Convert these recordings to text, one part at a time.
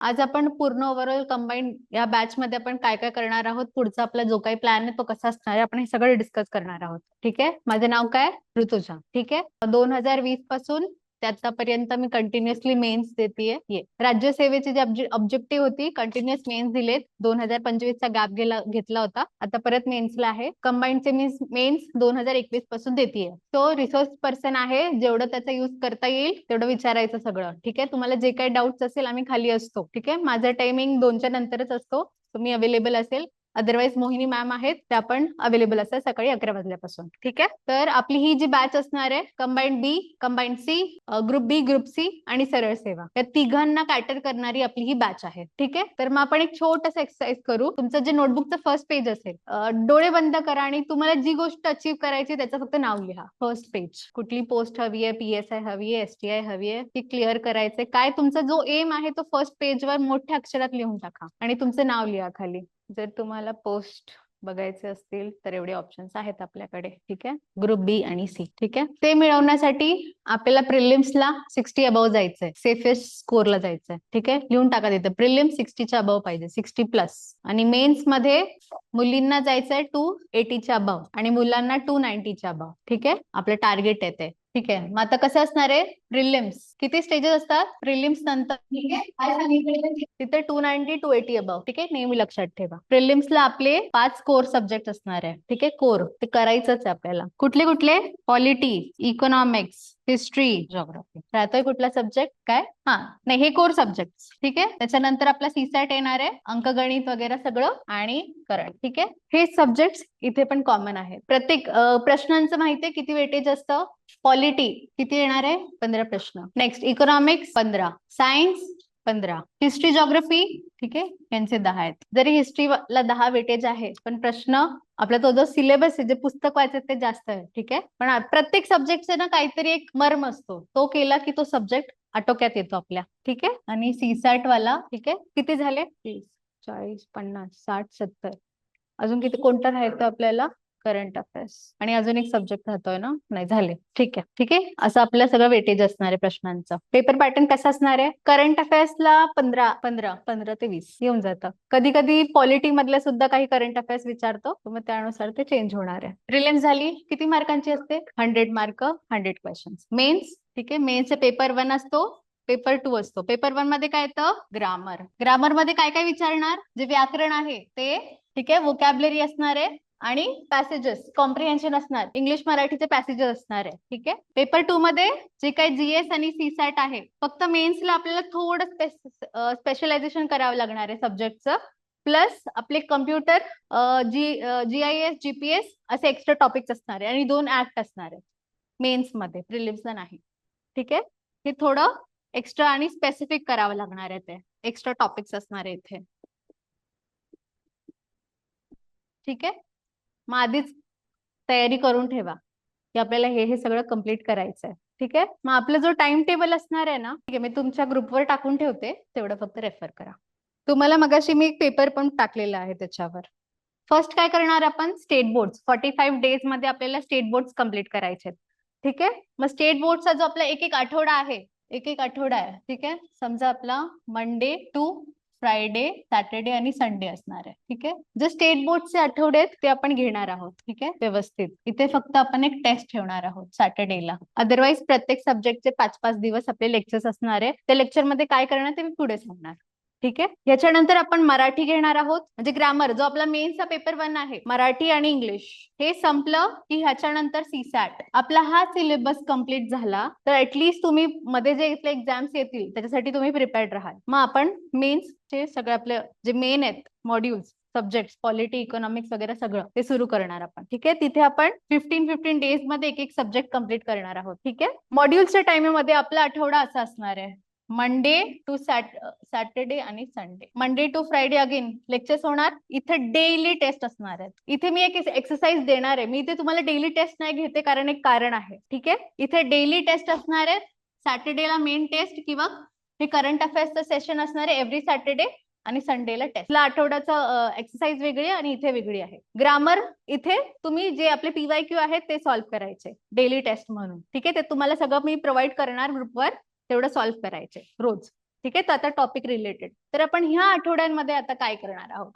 आज आपण पूर्ण ओव्हरऑल कंबाईन या बॅच मध्ये आपण काय काय करणार आहोत, पुढचा आपला जो काही प्लॅन आहे तो कसा असणार आहे, आपण हे सगळं डिस्कस करणार आहोत. ठीक आहे. माझं नाव काय? ऋतुजा. ठीक आहे. 2020 पासून ते आतापर्यंत मी कंटिन्युअसली मेन्स देतेय. राज्यसेवेची जी ऑब्जेक्टिव्ह होती, कंटिन्युअस मेन्स दिलेत. 2025चा गॅप घेतला होता, आता परत मेन्सला आहे. कंबाईनचे मेन्स 2021 पासून देतेय. तो रिसोर्स पर्सन आहे, जेवढं त्याचा युज करता येईल तेवढं विचारायचं सगळं. ठीक आहे. तुम्हाला जे काही डाऊट्स असेल आम्ही खाली असतो. ठीक आहे. माझा टायमिंग 2च्या नंतरच असतो, तुम्ही अवेलेबल असेल. अदरवाईज मोहिनी मॅम आहेत, त्या पण अवेलेबल असतात सकाळी 11 वाजल्यापासून. ठीक आहे. तर आपली ही जी बॅच असणार आहे, कंबाईंड बी, कंबाईंड सी, ग्रुप बी, ग्रुप सी आणि सरळ सेवा, या तिघांना कॅटर करणारी आपली ही बॅच आहे. ठीक आहे. तर मग आपण एक छोटस एक्सरसाइज करू. तुमचं जे नोटबुकचं फर्स्ट पेज असेल, डोळे बंद करा आणि तुम्हाला जी गोष्ट अचीव्ह करायची त्याचं फक्त नाव लिहा. फर्स्ट पेज, कुठली पोस्ट हवी आहे, PSI हवी आहे, STI हवी आहे, ती क्लिअर करायचंय. काय तुमचा जो एम आहे तो फर्स्ट पेजवर मोठ्या अक्षरात लिहून टाका आणि तुमचं नाव लिहा खाली. जर तुम्हाला पोस्ट बघायचे असतील तर एवढे ऑप्शन्स आहेत आपल्याकडे. ठीक आहे. ग्रुप बी आणि सी. ठीक आहे. ते मिळवण्यासाठी आपल्याला प्रिलिम्सला 60 अबव जायचंय, सेफेस्ट स्कोरला जायचंय. ठीक आहे. लिहून टाका तिथे प्रिलिम्स 60च्या अबव पाहिजे, 60+. आणि मेन्स मध्ये मुलींना जायचंय 280च्या अबव आणि मुलांना 290च्या अबव. ठीक आहे. आपलं टार्गेट आहे ते. ठीक आहे. मग आता कसं असणार आहे, प्रिलिम्स किती स्टेजेस असतात प्रिलिम्स नंतर? ठीक आहे. काय सांगितलं तिथे 290, 280 अबव. ठीक आहे. नेहमी लक्षात ठेवा. प्रिलिम्सला आपले 5 कोर सब्जेक्ट असणार आहे. ठीक आहे. कोर ते करायचंच आहे आपल्याला. कुठले कुठले? Polity, economics, history, geography. राहतोय कुठला सब्जेक्ट? काय? हा, नाही, हे कोर सब्जेक्ट. ठीक आहे. त्याच्यानंतर आपला सीसॅट येणार आहे, अंकगणित वगैरे सगळं आणि करंट. ठीक आहे. हे सब्जेक्ट इथे पण कॉमन आहेत. प्रत्येक प्रश्नांचं माहितीये किती वेटेज असतं. पॉलिटी किती येणार आहे? 15 प्रश्न. Next economics 15, science 15, history, geography, ठीक आहे, यांचे 10 आहेत. जरी हिस्ट्रीला 10 वेटेज आहे, पण प्रश्न आपला तो जो सिलेबस आहे, जे पुस्तक वाचायचं ते जास्त आहे. ठीक आहे. पण प्रत्येक सब्जेक्टचे ना काहीतरी एक मर्म असतो, तो केला की तो सब्जेक्ट आटोक्यात येतो आपल्या. ठीक आहे. आणि सीसॅट वाला, ठीक आहे, किती झाले? 30, 40, 50, 60, 70. अजून किती कोणता राहायचं आपल्याला? Current affairs. आणि अजून एक सब्जेक्ट राहतोय ना, नाही झाले. ठीक आहे. ठीक आहे. असं आपलं सगळं वेटेज असणार आहे प्रश्नांचं. पेपर पॅटर्न कसा असणार आहे? करंट अफेअर्सला 15 ते 20 येऊन जातं. कधी कधी पॉलिटी मधले सुद्धा काही करंट अफेअर्स विचारतो, मग त्यानुसार ते चेंज होणार आहे. प्रिलिम्स झाली, किती मार्कांची असते? 100 मार्क, 100 क्वेश्चन्स. मेन्स, ठीक आहे, मेन्सचे पेपर 1 असतो, पेपर 2 असतो. पेपर 1 मध्ये काय येतं? ग्रामर. ग्रामर मध्ये काय काय विचारणार? जे व्याकरण आहे ते, ठीक आहे, वोकॅबलरी असणार आहे आणि पॅसेजेस, कॉम्प्रिहेन्शन असणार, इंग्लिश मराठीचे पॅसेजेस असणार आहे. ठीक आहे. पेपर 2 मध्ये जे काही GS आणि सीसॅट आहे, फक्त मेन्सला आपल्याला थोडं स्पेशलायझेशन करावं लागणार आहे सब्जेक्टचं. प्लस आपले कम्प्युटर, GIS, GPS असे एक्स्ट्रा टॉपिक्स असणार आहे आणि 2 ऍक्ट असणार आहे मेन्स मध्ये, प्रिलिम्सला नाही. ठीक आहे. हे थोडं एक्स्ट्रा आणि स्पेसिफिक करावं लागणार आहे, ते एक्स्ट्रा टॉपिक्स असणार आहे इथे. ठीक आहे. मग आधीच तयारी करून ठेवा की आपल्याला हे सगळं कम्प्लीट करायचं आहे. ठीक आहे. मग आपलं जो टाइम टेबल असणार आहे ना, ठीक आहे, मी तुमच्या ग्रुपवर टाकून ठेवते, तेवढं फक्त रेफर करा. तुम्हाला मगाशी मी एक पेपर पण टाकलेला आहे त्याच्यावर. फर्स्ट काय करणार आपण? State board. 45 डेज मध्ये आपल्याला स्टेट बोर्ड कम्प्लीट करायचे आहेत. ठीक आहे. मग स्टेट बोर्डचा जो आपला एक एक आठवडा आहे, एक एक आठवडा आहे, ठीक आहे, समजा आपला मंडे टू फ्रायडे, सॅटर्डे आणि संडे असणार आहे. ठीक आहे. जे स्टेट बोर्डचे आठवडे आहेत ते आपण घेणार आहोत. ठीक आहे, व्यवस्थित. इथे फक्त आपण एक टेस्ट ठेवणार आहोत सॅटर्डेला. अदरवाईज प्रत्येक सब्जेक्टचे 5-5 दिवस आपले लेक्चर्स असणार आहे. त्या लेक्चर मध्ये काय करणार ते मी पुढे सांगणार. ठीक आहे. याच्यानंतर आपण मराठी घेणार आहोत, म्हणजे ग्रामर, जो आपला मेन्सचा पेपर 1 आहे, मराठी आणि इंग्लिश. हे संपलं की ह्याच्यानंतर सीसॅट. आपला हा सिलेबस कम्प्लीट झाला तर ऍटलीस्ट तुम्ही मध्ये जे इथले एक्झाम्स येतील त्याच्यासाठी तुम्ही प्रिपेअर्ड राहाल. मग आपण मेन्सचे सगळे आपले जे मेन आहेत मॉड्यूल्स, सब्जेक्ट, पॉलिटी, इकॉनॉमिक्स वगैरे सगळं ते सुरू करणार आपण. ठीक आहे. तिथे आपण 15 डेज मध्ये एक एक सब्जेक्ट कम्प्लीट करणार आहोत. ठीक आहे. मॉड्यूल्सच्या टाइममध्ये आपला आठवडा असा असणार आहे, मंडे टू सॅटरडे आणि Sunday. Monday to Friday again lectures होणार. इथे डेली टेस्ट असणार आहेत. इथे मी एक एक्सरसाइज देणार आहे. मी इथे तुम्हाला डेली टेस्ट नाही घेते, कारण एक कारण आहे. ठीक आहे. इथे डेली टेस्ट असणार आहेत. सॅटरडेला मेन टेस्ट किंवा हे करंट अफेअर्सचं सेशन असणार आहे एव्हरी सॅटरडे, आणि संडेला टेस्ट. आठवड्याचं एक्सरसाइज वेगळी आणि इथे वेगळी आहे. ग्रामर इथे तुम्ही जे आपले PYQ आहेत ते सॉल्व्ह करायचे डेली टेस्ट म्हणून. ठीक आहे. ते तुम्हाला सगळं मी प्रोव्हाइड करणार ग्रुपवर, तेवढं सॉल्व्ह करायचे रोज. ठीक आहे. तर आता टॉपिक रिलेटेड, तर आपण ह्या आठवड्यांमध्ये आता काय करणार आहोत.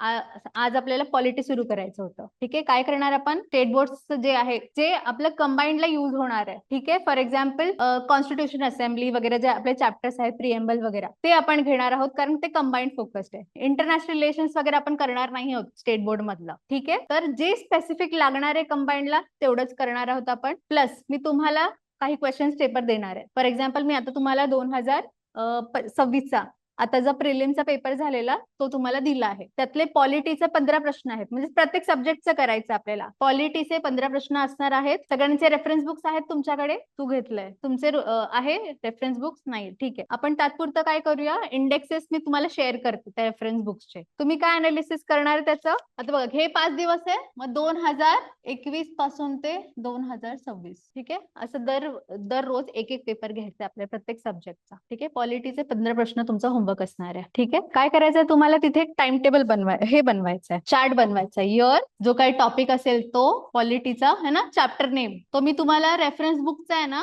आज आपल्याला पॉलिटी सुरू करायचं होतं. ठीक आहे. काय करणार आपण, स्टेट बोर्ड्स जे आहे जे आपलं कंबाईंडला युज होणार आहे. ठीक आहे. फॉर एक्झाम्पल कॉन्स्टिट्यूशन असेंब्ली वगैरे जे आपले चॅप्टर्स आहेत, प्रिएम्बल वगैरे, ते आपण घेणार आहोत कारण ते कंबाईंड फोकस्ड आहे. इंटरनॅशनल रिलेशन्स वगैरे आपण करणार नाही आहोत स्टेट बोर्ड मधलं. ठीक आहे. तर जे स्पेसिफिक लागणार आहे कंबाईंडला तेवढंच करणार आहोत आपण. प्लस मी तुम्हाला काही क्वेश्चन्स पेपर देणार आहे. फॉर एक्झाम्पल मी आता तुम्हाला 2026चा आता जो प्रिलिमचा पेपर झालेला तो तुम्हाला दिला आहे. त्यातले पॉलिटीचे 15 प्रश्न आहेत. म्हणजे प्रत्येक सब्जेक्टचं करायचं आपल्याला. पॉलिटीचे 15 प्रश्न असणार आहेत. सगळ्यांचे रेफरन्स बुक्स आहेत तुमच्याकडे, तू घेतलंय, तुमचे आहे रेफरन्स बुक्स नाही. ठीक आहे. आपण तात्पुरतं काय करूया, इंडेक्सेस मी तुम्हाला शेअर करते त्या रेफरन्स बुक्सचे. तुम्ही काय अनालिसिस करणार त्याचं, आता बघा हे 5 दिवस आहे, मग 2021 पासून ते 2026. ठीक आहे. असं दररोज एक एक पेपर घ्यायचा आपल्या प्रत्येक सब्जेक्टचा. ठीक आहे. पॉलिटीचे 15 प्रश्न तुमचा होमवर्क असणार आहे. ठीक आहे. काय करायचंय तुम्हाला, तिथे एक टाइम टेबल बनवायचं आहे, चार्ट बनवायचा आहे. इयर जो काही टॉपिक असेल तो पॉलिटीचा है ना, चॅप्टर नेम तो मी तुम्हाला रेफरन्स बुकचा आहे ना,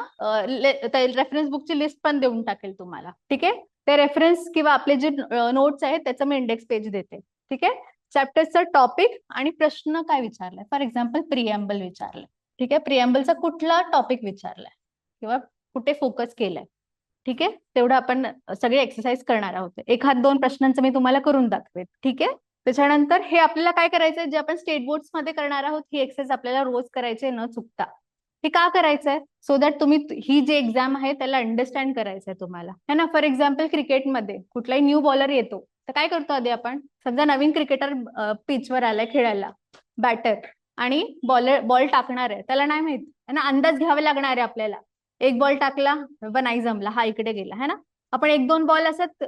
रेफरन्स बुकची लिस्ट पण देऊन टाकेल तुम्हाला. ठीक आहे. ते रेफरन्स किंवा आपले जे नोट्स आहेत त्याचं मी इंडेक्स पेज देते. ठीक आहे. चॅप्टरचा टॉपिक आणि प्रश्न काय विचारलाय, फॉर एक्झाम्पल प्रिएम्बल विचारलाय. ठीक आहे. प्रिएम्बलचा कुठला टॉपिक विचारलाय किंवा कुठे फोकस केलाय. ठीक आहे. तेवढं आपण सगळे एक्सरसाइज करणार आहोत. 1-2 प्रश्नांचं मी तुम्हाला करून दाखवेन. ठीक आहे. त्याच्यानंतर हे आपल्याला काय करायचंय, जे आपण स्टेट बोर्ड्स मध्ये करणार आहोत ही एक्सरसाइज आपल्याला रोज करायचे न चुकता. हे का करायचंय, सो दॅट तुम्ही ही जी एक्झाम आहे त्याला अंडरस्टँड करायचंय तुम्हाला, है ना. फॉर एक्झाम्पल क्रिकेटमध्ये कुठलाही न्यू बॉलर येतो तर काय करतो आधी आपण, समजा नवीन क्रिकेटर पिचवर आलाय खेळायला, बॅटर, आणि बॉल टाकणार आहे, त्याला नाही माहित है ना, अंदाज घ्यावे लागणार आहे आपल्याला. एक बॉल टाकला नाही जमला, हा इकडे गेला, है ना. आपण 1-2 बॉल असत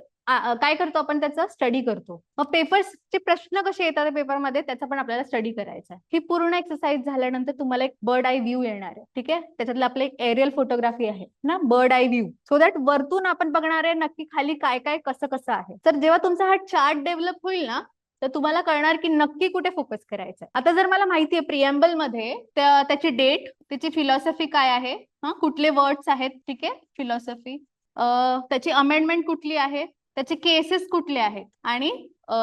काय करतो आपण, त्याचा स्टडी करतो. मग पेपर्सचे प्रश्न कसे येतात पेपरमध्ये त्याचा पण आपल्याला स्टडी करायचा आहे. ही पूर्ण एक्सरसाइज झाल्यानंतर तुम्हाला एक बर्ड आय व्ह्यू येणार आहे. ठीक आहे. त्याच्यातलं आपलं एक एरियल फोटोग्राफी आहे ना, bird I view, so that वरतून आपण बघणार आहे नक्की खाली काय काय कसं कसं आहे. तर जेव्हा तुमचा हा चार्ट डेव्हलप होईल ना, तर तुम्हाला कळणार की नक्की कुठे फोकस करायचं. आता जर मला माहिती आहे प्रिएम्बल मध्ये त्याची डेट, त्याची फिलॉसॉफी काय आहे, कुठले वर्ड्स आहेत. ठीक आहे. फिलॉसॉफी, त्याची अमेंडमेंट कुठली आहे, त्याचे केसेस कुठले आहेत, आणि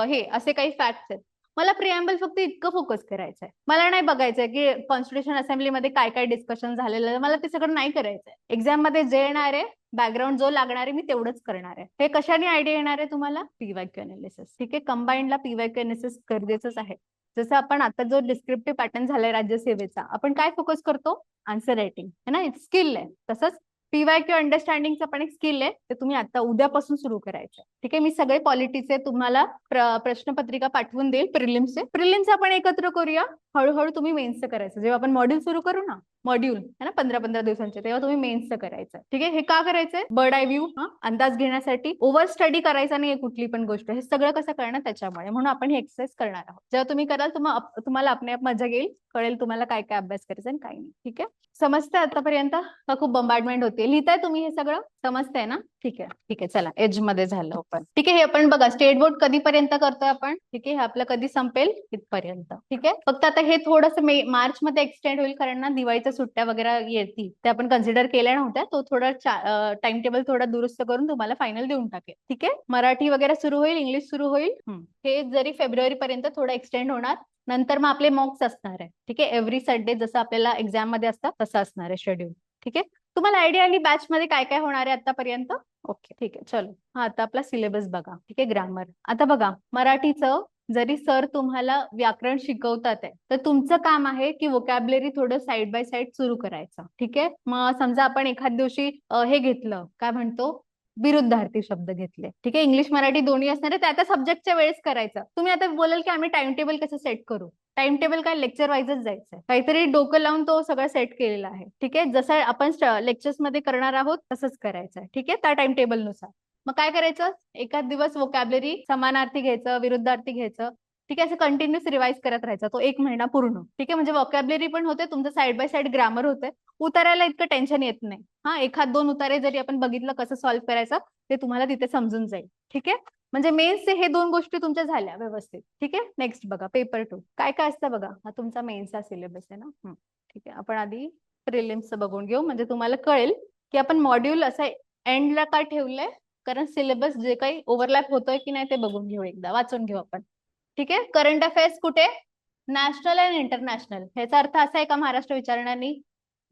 हे असे काही फॅक्ट्स आहेत. मला प्रिएम्बल फक्त इतकं फोकस करायचंय. मला नाही बघायचंय की कॉन्स्टिट्यूशन असेंब्लीमध्ये काय काय डिस्कशन झालेलं आहे, मला ते सगळं नाही करायचंय. एक्झाम मध्ये जे येणार आहे बॅकग्राऊंड जो लागणार आहे मी तेवढंच करणार आहे. हे कशाने आयडिया येणार आहे तुम्हाला, पीवायक्यू अनालिसिस. ठीक आहे. कंबाईंडला पीवायक्यू अनालिसिस गरजेचंच आहे. जसं आपण आता जो डिस्क्रिप्टिव्ह पॅटर्न झालाय राज्यसेवेचा, आपण काय फोकस करतो, आन्सर रायटिंग है ना, स्किल आहे. तसंच पीवायक्यू अंडरस्टँडिंगचं पण एक स्किल आहे, ते तुम्ही आता उद्यापासून सुरू करायचं. ठीक आहे. मी सगळे पॉलिटीचे तुम्हाला प्रश्नपत्रिका पाठवून देईल. प्रिलिम्सचे आपण एकत्र करूया. हळूहळू तुम्ही मेन्सचं करायचं. जेव्हा आपण मॉड्यूल सुरू करू ना, मॉड्यूल है ना 15-15 दिवसांचे, तेव्हा तुम्ही मेन्सचं करायचं. ठीक आहे. हे का करायचंय, बर्ड आय व्ह्यू, अंदाज घेण्यासाठी. ओव्हर स्टडी करायचा नाही कुठली पण गोष्ट. हे सगळं कसं करणं त्याच्यामुळे, म्हणून आपण हे एक्सरसाइज करणार आहोत. जेव्हा तुम्ही कराल तुम्हाला आपणे आप मजा येईल, कळेल तुम्हाला काय काय अभ्यास करायचा आणि काय नाही. ठीक आहे. समजतंय आतापर्यंत का खूप बंबार्डमेंट होते, लिहिताय तुम्ही हे सगळं, समजतंय ना. ठीक आहे. ठीक आहे. चला एज मध्ये झालं ओपन. ठीक आहे. हे आपण बघा स्टेट बोर्ड कधीपर्यंत करतोय आपण. ठीक आहे. हे आपलं कधी संपेल इथपर्यंत. ठीक आहे. फक्त आता हे थोडंसं मार्च मध्ये एक्सटेंड होईल कारण ना दिवाळीच्या सुट्ट्या वगैरे येतील, ते आपण कन्सिडर केल्या नव्हत्या. तो थोडा टाइम टेबल थोडा दुरुस्त करून तुम्हाला फायनल देऊन टाकेल. ठीक आहे. मराठी वगैरे सुरू होईल, इंग्लिश सुरू होईल. हे जरी फेब्रुवारी पर्यंत थोडं एक्सटेंड होणार, नंतर मग आपले मॉक्स असणार आहे. ठीक आहे. एव्हरी संडे जसं आपल्याला एक्झाम मध्ये असतं तसं असणार आहे शेड्यूल. ठीक आहे. तुम्हाला आयडिया आली बॅच मध्ये काय काय होणार आहे आतापर्यंत. ओके. ठीक आहे. चलो, हा आता आपला सिलेबस बघा. ठीक आहे. ग्रामर आता बघा. मराठीचं जरी सर तुम्हाला व्याकरण शिकवतात आहे, तर तुमचं काम आहे की वोकॅब्युलरी थोडं साईड बाय साईड सुरू करायचं. ठीक आहे. मग समजा आपण एखाद दिवशी हे घेतलं, काय म्हणतो, विरुद्धार्थी शब्द घेतले. ठीक आहे. इंग्लिश मराठी दोन्ही असणार आहे, त्या त्या सब्जेक्टच्या वेळेस करायचं. तुम्ही आता बोलाल की आम्ही टाइम टेबल कसं सेट करू, टाइम टेबल काय लेक्चर वाईजच जायचंय, काहीतरी डोकं लावून तो सगळं सेट केलेला आहे. ठीक आहे. जसं आपण लेक्चर्स मध्ये करणार आहोत तसंच करायचंय. ठीक आहे. त्या टाइम टेबल नुसार मग काय करायचं, एखाद दिवस वोकॅब्युलरी समानार्थी घ्यायचं, विरुद्धार्थी घ्यायचं. ठीक आहे. असं कंटिन्युअस रिवाइज करत राहायचं तो 1 महिना पूर्ण. ठीक आहे. म्हणजे वोकॅब्युलरी पण होते, तुमचं साईड बाय साईड ग्रामर होते, उतारायला इतकं टेन्शन येत नाही. हा, 1-2 उतारे जरी आपण बघितलं कसं सॉल्व्ह करायचं ते तुम्हाला तिथे समजून जाईल. ठीक आहे. म्हणजे मेन्सचे हे 2 गोष्टी तुमच्या झाल्या व्यवस्थित. ठीक आहे. नेक्स्ट बघा पेपर 2 काय काय असतं बघा. हा तुमचा मेन्सचा सिलेबस आहे ना. ठीक आहे. आपण आधी प्रिलिम्सचं बघून घेऊ, म्हणजे तुम्हाला कळेल की आपण मॉड्यूल असं एंडला का ठेवलंय, कारण सिलेबस जे काही ओव्हरलॅप होतोय की नाही ते बघून घेऊ, एकदा वाचून घेऊ आपण. ठीक आहे. करंट अफेअर्स कुठे? National and international. ह्याचा अर्थ असा आहे का महाराष्ट्र विचारणार नाही?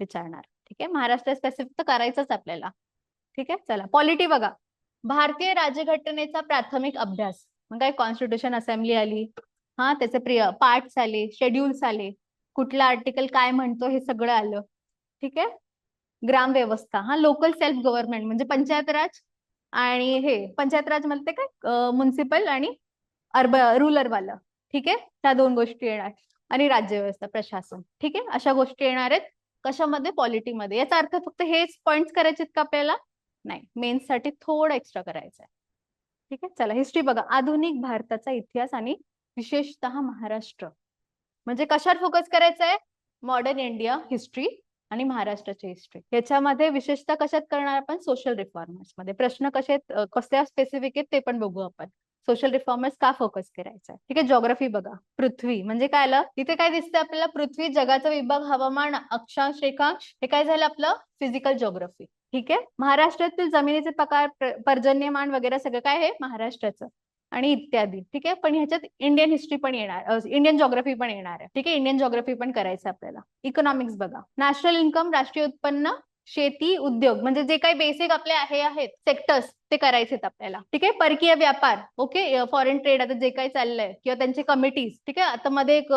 विचारणार. ठीक आहे. महाराष्ट्र स्पेसिफिक तर करायचंच आपल्याला. ठीक आहे. चला पॉलिटी बघा. भारतीय राज्यघटनेचा प्राथमिक अभ्यास. मग काय कॉन्स्टिट्यूशन असेंब्ली आली, हा त्याचे पार्ट्स आले, शेड्यूल्स आले, कुठला आर्टिकल काय म्हणतो हे सगळं आलं. ठीक आहे. ग्राम व्यवस्था, हा लोकल सेल्फ गव्हर्नमेंट म्हणजे पंचायत राज आणि हे पंचायत राज म्हणते काय म्युन्सिपल आणि रुरल वाला. ठीक आहे. त्या दोन गोष्टी येणार. आणि राज्य व्यवस्था प्रशासन. ठीक आहे. अशा गोष्टी येणार आहेत कशामध्ये? पॉलिटीमध्ये. याचा अर्थ फक्त हेच पॉइंट्स करायचे का आपल्याला? नाही, मेन्स साठी थोडं एक्स्ट्रा करायचं आहे. ठीक आहे. चला हिस्ट्री बघा. आधुनिक भारताचा इतिहास आणि विशेषतः महाराष्ट्र. म्हणजे कशावर फोकस करायचं आहे? मॉडर्न इंडिया हिस्ट्री आणि महाराष्ट्राची हिस्ट्री. याच्यामध्ये विशेषतः कशात करणार आपण? सोशल रिफॉर्मर्स मध्ये. प्रश्न कसे कसल्या स्पेसिफिक आहेत ते पण बघू आपण. सोशल रिफॉर्मर्स का फोकस करायचा आहे. ठीक आहे. ज्योग्राफी बघा. पृथ्वी म्हणजे काय आलं? तिथे काय दिसतं आपल्याला? पृथ्वी, जगाचा विभाग, हवामान, अक्षांश, रेखांश. हे काय झालं आपलं? Physical geography. ठीक आहे. महाराष्ट्रातील जमिनीचे प्रकार, पर्जन्यमान वगैरे सगळं काय आहे? महाराष्ट्राचं आणि इत्यादी. ठीक आहे. पण ह्याच्यात इंडियन हिस्ट्री पण येणार, इंडियन ज्योग्राफी पण येणार आहे. ठीक आहे. इंडियन ज्योग्राफी पण करायचं आपल्याला. इकॉनॉमिक्स बघा. नॅशनल इन्कम, राष्ट्रीय उत्पन्न, शेती, उद्योग म्हणजे जे काही बेसिक आपले आहेत सेक्टर्स ते करायचे आपल्याला. ठीक आहे. परकीय व्यापार, ओके, फॉरेन ट्रेड आता जे काही चाललंय किंवा त्यांचे कमिटीज. ठीक आहे. आता मध्ये एक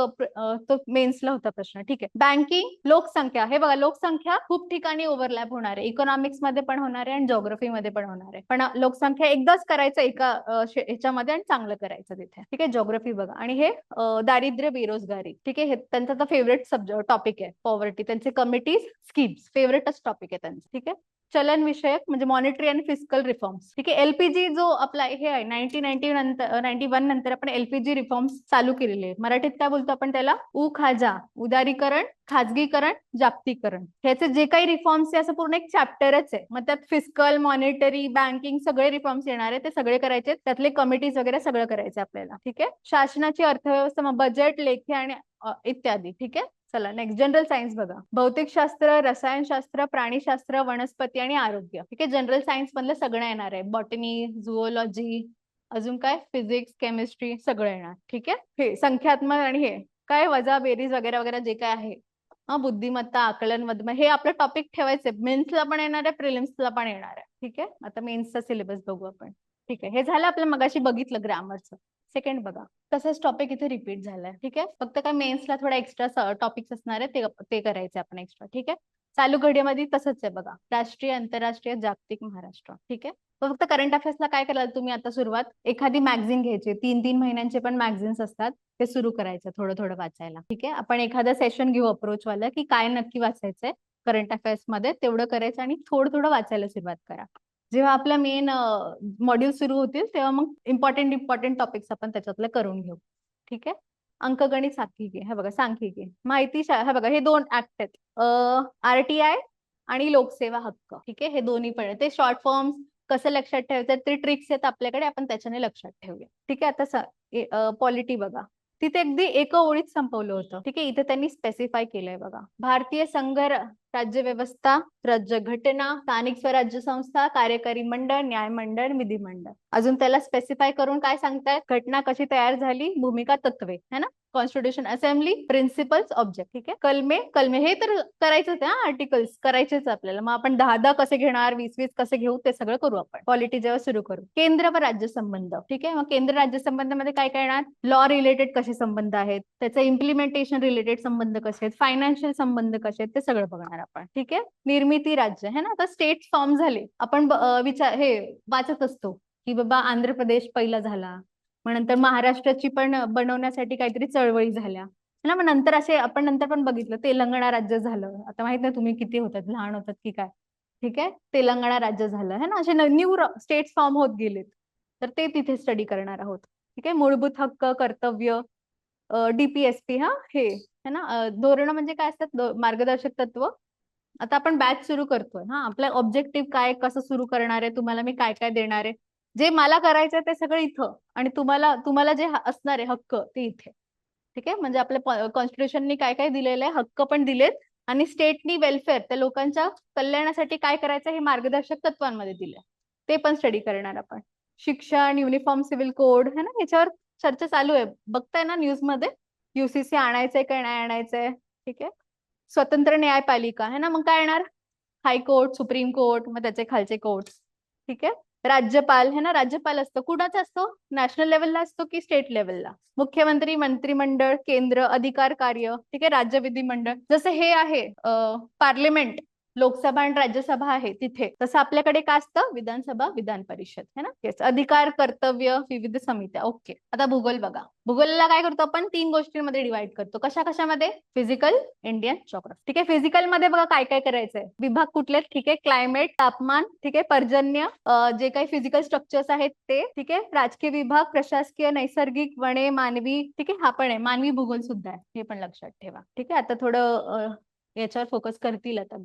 तो मेन्सला होता प्रश्न. ठीक आहे. बँकिंग, लोकसंख्या. हे बघा लोकसंख्या खूप ठिकाणी ओव्हरलॅप होणार आहे. इकॉनॉमिक्स मध्ये पण होणार आहे आणि ज्योग्राफी मध्ये पण होणार आहे. पण लोकसंख्या एकदाच करायचं एका ह्याच्यामध्ये आणि चांगलं करायचं तिथे. ठीक आहे. ज्योग्राफी बघा. आणि हे दारिद्र्य, बेरोजगारी. ठीक आहे. हे त्यांचा तर फेवरेट सब्जेक्ट टॉपिक आहे. पॉवर्टी. त्यांचे कमिटीज, स्कीम्स फेवरेटच टॉपिक आहे त्यांचं. ठीक आहे. चलन विषयक म्हणजे मॉनिटरी आणि फिस्कल रिफॉर्म्स. ठीक आहे. एलपीजी जो आपला हे आहे 1991 नंतर आपण एलपीजी रिफॉर्म्स चालू केलेले आहेत. मराठीत काय बोलतो आपण त्याला? उखाजा, उदारीकरण, खाजगीकरण, जागतिकीकरण. ह्याचे जे काही रिफॉर्म्स आहे असं पूर्ण एक चॅप्टरच आहे. मग त्यात फिस्कल, मॉनिटरी, बँकिंग सगळे रिफॉर्म्स येणार आहे. ते सगळे करायचे. त्यातले कमिटीज वगैरे सगळं करायचं आपल्याला. ठीक आहे. शासनाची अर्थव्यवस्था, मग बजेट, लेखी आणि इत्यादी. ठीक आहे. चला नेक्स्ट जनरल सायन्स बघा. भौतिकशास्त्र, रसायनशास्त्र, प्राणीशास्त्र, वनस्पती आणि आरोग्य. ठीक आहे. जनरल सायन्स मधलं सगळं येणार आहे. बॉटनी, झुओलॉजी, अजून काय फिजिक्स, केमिस्ट्री सगळं येणार. ठीक आहे. हे संख्यात्मक आणि हे काय वजा, बेरीज वगैरे वगैरे जे काय आहे. बुद्धिमत्ता, आकलन, मधमा हे आपलं टॉपिक ठेवायचे. मेन्सला पण येणार आहे, प्रिलिम्सला पण येणार आहे. ठीक आहे. आता मेन्सचा सिलेबस बघू आपण. ठीक आहे. हे झालं आपलं मगाशी बघितलं ग्रामरचं. सेकंड बघा. तसंच टॉपिक इथे रिपीट झालाय. ठीक आहे. फक्त काय मेन्सला थोडा एक्स्ट्रा टॉपिक्स असणार आहे ते करायचे आपण एक्स्ट्रा. ठीक आहे. चालू घडीमध्ये तसंच आहे बघा. राष्ट्रीय, आंतरराष्ट्रीय, जागतिक, महाराष्ट्र. ठीक आहे. फक्त करंट अफेअर्सला काय कराल तुम्ही आता सुरुवात? एखादी मॅगझिन घ्यायची. 3-3 महिन्यांचे पण मॅगझिन्स असतात. ते सुरू करायचं थोडं थोडं वाचायला. ठीक आहे. आपण एखादं सेशन घेऊ अप्रोच वाला की काय नक्की वाचायचंय करंट अफेअर्स मध्ये तेवढं करायचं आणि थोडं थोडं वाचायला सुरुवात करा. जेव्हा आपल्या मेन मॉड्यूल सुरू होतील तेव्हा मग इम्पॉर्टंट टॉपिक्स आपण त्याच्यातले करून घेऊ. ठीक आहे. अंकगणित, सांख्यिकी. हे बघा सांख्यिकी, माहिती. हे बघा हे दोन ऍक्ट आहेत. आरटीआय आणि लोकसेवा हक्क. ठीक आहे. हे दोन्ही पण ते शॉर्ट फॉर्म्स कसं लक्षात ठेवायचं ते ट्रिक्स आहेत आपल्याकडे, आपण त्याच्याने लक्षात ठेवूया. ठीक आहे. आता पॉलिटी बघा. तिथे अगदी एका ओळीत संपवलं होतं. ठीक आहे. इथे त्यांनी स्पेसिफाय केलंय बघा. भारतीय संघ राज्य व्यवस्था, राज्य घटना, स्थानिक स्वराज्य संस्था, कार्यकारी मंडळ, न्यायमंडळ, विधिमंडळ. अजून त्याला स्पेसिफाय करून काय सांगतायत? घटना कशी तयार झाली, भूमिका, तत्वे है ना. Constitution assembly, principles, object. ठीक आहे. कलमे हे तर करायचंच आहे. आर्टिकल्स करायचेच आपल्याला. मग आपण 10-10 कसे घेणार, 20-20 कसे घेऊ ते सगळं करू आपण पॉलिटी जेव्हा सुरू करू. केंद्र व राज्य संबंध. ठीक आहे. मग केंद्र राज्य संबंधामध्ये काय करणार? लॉ रिलेटेड कसे संबंध आहेत, त्याचे इम्प्लिमेंटेशन रिलेटेड संबंध कसे आहेत, फायनान्शियल संबंध कसे आहेत ते सगळं बघणार आपण. ठीक आहे. निर्मिती राज्य है ना. आता स्टेट फॉर्म झाले. आपण हे वाचत असतो की बाबा आंध्र प्रदेश पहिला झाला, मग नंतर महाराष्ट्राची पण बनवण्यासाठी काहीतरी चळवळी झाल्या ना. मग नंतर असे आपण नंतर पण बघितलं तेलंगणा राज्य झालं. आता माहित नाही तुम्ही किती होतात, लहान होतात की काय. ठीक आहे. तेलंगणा राज्य झालं है ना. असे न्यू स्टेट फॉर्म होत गेलेत तर ते तिथे स्टडी करणार आहोत. ठीक आहे. मूलभूत हक्क, कर्तव्य, डीपीएसपी हा हे है ना. धोरण म्हणजे काय असतात? मार्गदर्शक तत्व. आता आपण बॅच सुरू करतोय. हा आपला ऑब्जेक्टिव्ह काय, कसं सुरू करणार आहे, तुम्हाला मी काय काय देणार आहे. जे मला करायचंय ते सगळं इथं आणि तुम्हाला जे असणार आहे हक्क ते इथे. ठीक आहे. म्हणजे आपल्या कॉन्स्टिट्यूशननी काय काय दिलेलं आहे, हक्क पण दिलेत आणि स्टेटनी वेलफेअर त्या लोकांच्या कल्याणासाठी काय करायचं हे मार्गदर्शक तत्वांमध्ये दिलंय. ते पण स्टडी करणार आपण. शिक्षण, युनिफॉर्म सिव्हिल कोड है ना, याच्यावर चर्चा चालू आहे, बघताय ना न्यूज मध्ये. युसीसी आणायचंय का नाही आणायचंय, ठीक आहे. स्वतंत्र न्यायपालिका है ना, मग काय येणार, हायकोर्ट, सुप्रीम कोर्ट, मग त्याचे खालचे कोर्ट, ठीक आहे. राज्यपाल है ना, राज्यपाल असतो कुणाचा असतो, नॅशनल लेवलला असतो की स्टेट लेवलला. मुख्यमंत्री, मंत्रिमंडळ, केंद्र, अधिकार कार्य, ठीक आहे, राज्य विधिमंडळ. जसं हे आहे पार्लिमेंट, लोकसभा आणि राज्यसभा आहे तिथे, तसं आपल्याकडे काय असतं, विधानसभा, विधान परिषद है ना. येस, अधिकार, कर्तव्य, विविध समित्या. ओके, आता भूगोल बघा. भूगोलला काय करतो आपण, 3 गोष्टींमध्ये डिवाइड करतो. कशा कशामध्ये, फिजिकल, इंडियन, जॉग्राफी. ठीक आहे, फिजिकल मध्ये बघा काय काय करायचंय, विभाग कुठले, ठीक आहे, क्लायमेट, तापमान, ठीक आहे, पर्जन्य, जे काही फिजिकल स्ट्रक्चर्स आहेत ते, ठीक आहे. राजकीय विभाग, प्रशासकीय, नैसर्गिक, वने, मानवी, ठीक आहे, हा पण आहे, मानवी भूगोल सुद्धा आहे, हे पण लक्षात ठेवा. ठीक आहे, आता थोडं याच्यावर फोकस करतील आता,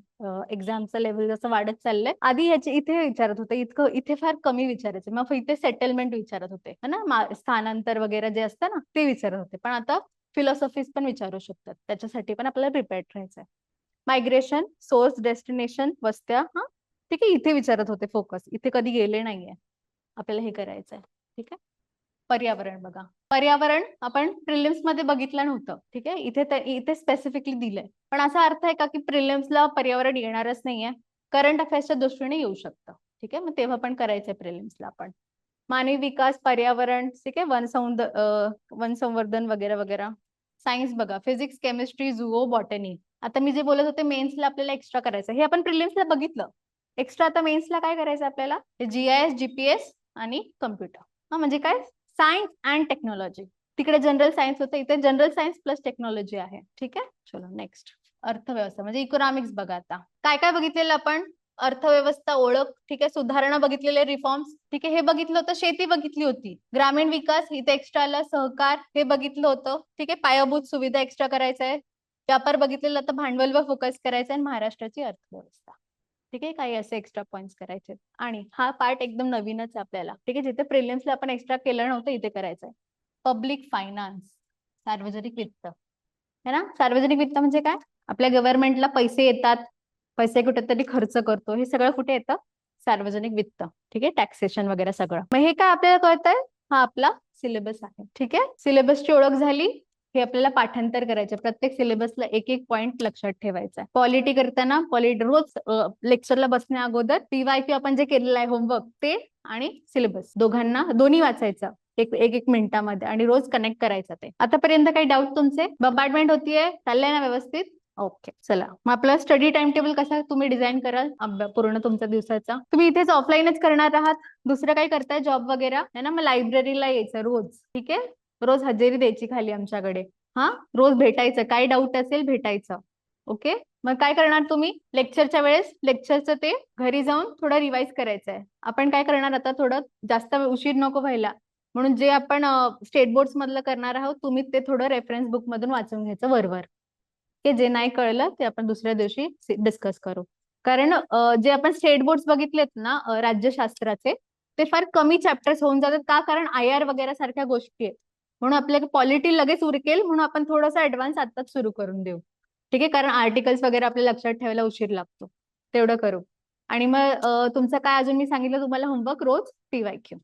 एक्झामचं लेवल जसं वाढत चाललंय. आधी याचे इथे विचारत होते, इथे फार कमी विचारायचे, मग इथे सेटलमेंट विचारत होते ना, स्थानांतर वगैरे जे असतं ना ते विचारत होते, पण आता फिलॉसॉफीज पण विचारू शकतात, त्याच्यासाठी पण आपल्याला प्रिपेअर्ड राहायचंय. मायग्रेशन, सोर्स, डेस्टिनेशन, वस्त्या, हा ठीक आहे, इथे विचारत होते फोकस, इथे कधी गेले नाहीये, आपल्याला हे करायचंय. ठीक आहे, पर्यावरण बघा. पर्यावरण आपण प्रिलिम्स मध्ये बघितलं नव्हतं, ठीक आहे, इथे स्पेसिफिकली दिलंय, पण असा अर्थ आहे का की प्रिलिम्सला पर्यावरण येणारच नाहीये, करंट अफेअर्सच्या दृष्टीने येऊ शकतं. ठीक आहे, मग तेव्हा पण करायचंय प्रिलिम्सला आपण. मानवी विकास, पर्यावरण, ठीक आहे, वन संवर्धन वगैरे वगैरे. सायन्स बघा, फिजिक्स, केमिस्ट्री, झुओ, बॉटनी. आता मी जे बोलत होते मेन्सला आपल्याला एक्स्ट्रा करायचं, हे आपण प्रिलिम्सला बघितलं, एक्स्ट्रा आता मेन्सला काय करायचं आपल्याला, जीआयएस, जीपीएस आणि कम्प्युटर. हा म्हणजे काय, सायन्स अँड टेक्नॉलॉजी. तिकडे जनरल सायन्स होतं, इथे जनरल सायन्स प्लस टेक्नॉलॉजी आहे. ठीक आहे, चलो नेक्स्ट. अर्थव्यवस्था म्हणजे इकॉनॉमिक्स बघा. आता काय काय बघितलेलं आपण, अर्थव्यवस्था ओळख, ठीक आहे, सुधारणा बघितलेले, रिफॉर्म्स, ठीक आहे, हे बघितलं होतं. शेती बघितली होती, ग्रामीण विकास इथे एक्स्ट्रा आला, सहकार हे बघितलं होतं. ठीक आहे, पायाभूत सुविधा एक्स्ट्रा करायचा आहे, व्यापार बघितलेला, तर भांडवलवर फोकस करायचा आहे, महाराष्ट्राची अर्थव्यवस्था. ठीक आहे, काही असे एक्स्ट्रा पॉइंट्स करायचे. आणि हा पार्ट एकदम नवीनच आहे आपल्याला, ठीक आहे, जिथे प्रिलिम्सला आपण एक्स्ट्रा केलं नव्हतं इथे करायचंय. पब्लिक फायनान्स, सार्वजनिक वित्त है ना. सार्वजनिक वित्त म्हणजे काय, आपल्या गव्हर्नमेंटला पैसे येतात, पैसे कुठेतरी खर्च करतो, हे सगळं कुठे येतं, सार्वजनिक वित्त. ठीक आहे, टॅक्सेशन वगैरे सगळं. मग हे काय आपल्याला कळतंय, हा आपला सिलेबस आहे. ठीक आहे, सिलेबसची ओळख झाली, हे आपल्याला पाठांतर करायचं, प्रत्येक सिलेबसला एक एक पॉइंट लक्षात ठेवायचा आहे. पॉलिटी करताना रोज लेक्चरला बसण्या अगोदर पीवायक्यू आपण जे केलेलं आहे होमवर्क ते आणि सिलेबस दोन्ही वाचायचं एक एक मिनिटामध्ये आणि रोज कनेक्ट करायचं ते. आतापर्यंत काही डाऊट तुमचे, बंबार्डमेंट होतीये, चाललंय ना व्यवस्थित. ओके, चला मग आपला स्टडी टाइम टेबल कसा तुम्ही डिझाईन कराल पूर्ण तुमच्या दिवसाचा. तुम्ही इथेच ऑफलाईनच करणार आहात, दुसरं काही करताय जॉब वगैरे है ना, मग लायब्ररीला यायचं रोज. ठीक आहे, रोज हजेरी द्यायची खाली आमच्याकडे, हा रोज भेटायचं, काय डाऊट असेल भेटायचं. ओके, मग काय करणार तुम्ही लेक्चरच्या वेळेस, लेक्चरचं ते घरी जाऊन थोडं रिवाइज करायचं आहे. आपण काय करणार आता, थोडं जास्त उशीर नको व्हायला म्हणून जे आपण स्टेट बोर्ड्स मधलं करणार आहोत, तुम्ही ते थोडं रेफरन्स बुक मधून वाचून घ्यायचं वरवर, की जे नाही कळलं ते आपण दुसऱ्या दिवशी डिस्कस करू. कारण जे आपण स्टेट बोर्ड्स बघितलेत ना राज्यशास्त्राचे, ते फार कमी चॅप्टर्स होऊन जातात का, कारण IR वगैरे सारख्या गोष्टी आहेत, म्हणून आपल्याला पॉलिटी लगेच उरकेल, म्हणून आपण थोडंसं ऍडव्हान्स आताच सुरू करून देऊ. ठीक आहे, कारण आर्टिकल्स वगैरे आपल्याला लक्षात ठेवायला उशीर लागतो, तेवढं करू. आणि मग तुमचं काय अजून मी सांगितलं तुम्हाला होमवर्क, रोज पीवायक्यू.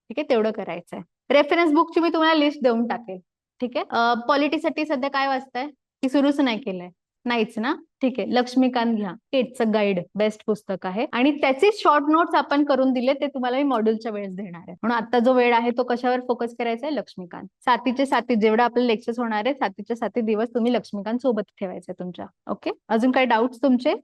ठीक आहे, तेवढं करायचंय. रेफरन्स बुकची मी तुम्हाला लिस्ट देऊन टाकेल. ठीक आहे, पॉलिटीसाठी सध्या काय वाचताय, की सुरूच नाही केलंय, नाहीच ना. ठीक आहे, लक्ष्मीकांत घ्या, केटचं गाईड बेस्ट पुस्तक आहे, आणि त्याचे शॉर्ट नोट्स आपण करून दिले, ते तुम्हाला मी मॉड्यूलच्या वेळेस देणार आहे. म्हणून आता जो वेळ आहे तो कशावर फोकस करायचा आहे, लक्ष्मीकांत. सातीचे साती जेवढं आपलं लेक्चर्स होणार आहे, सातीचे साती दिवस तुम्ही लक्ष्मीकांत सोबत ठेवायचे तुमच्या. ओके, अजून काही डाऊट्स तुमचे.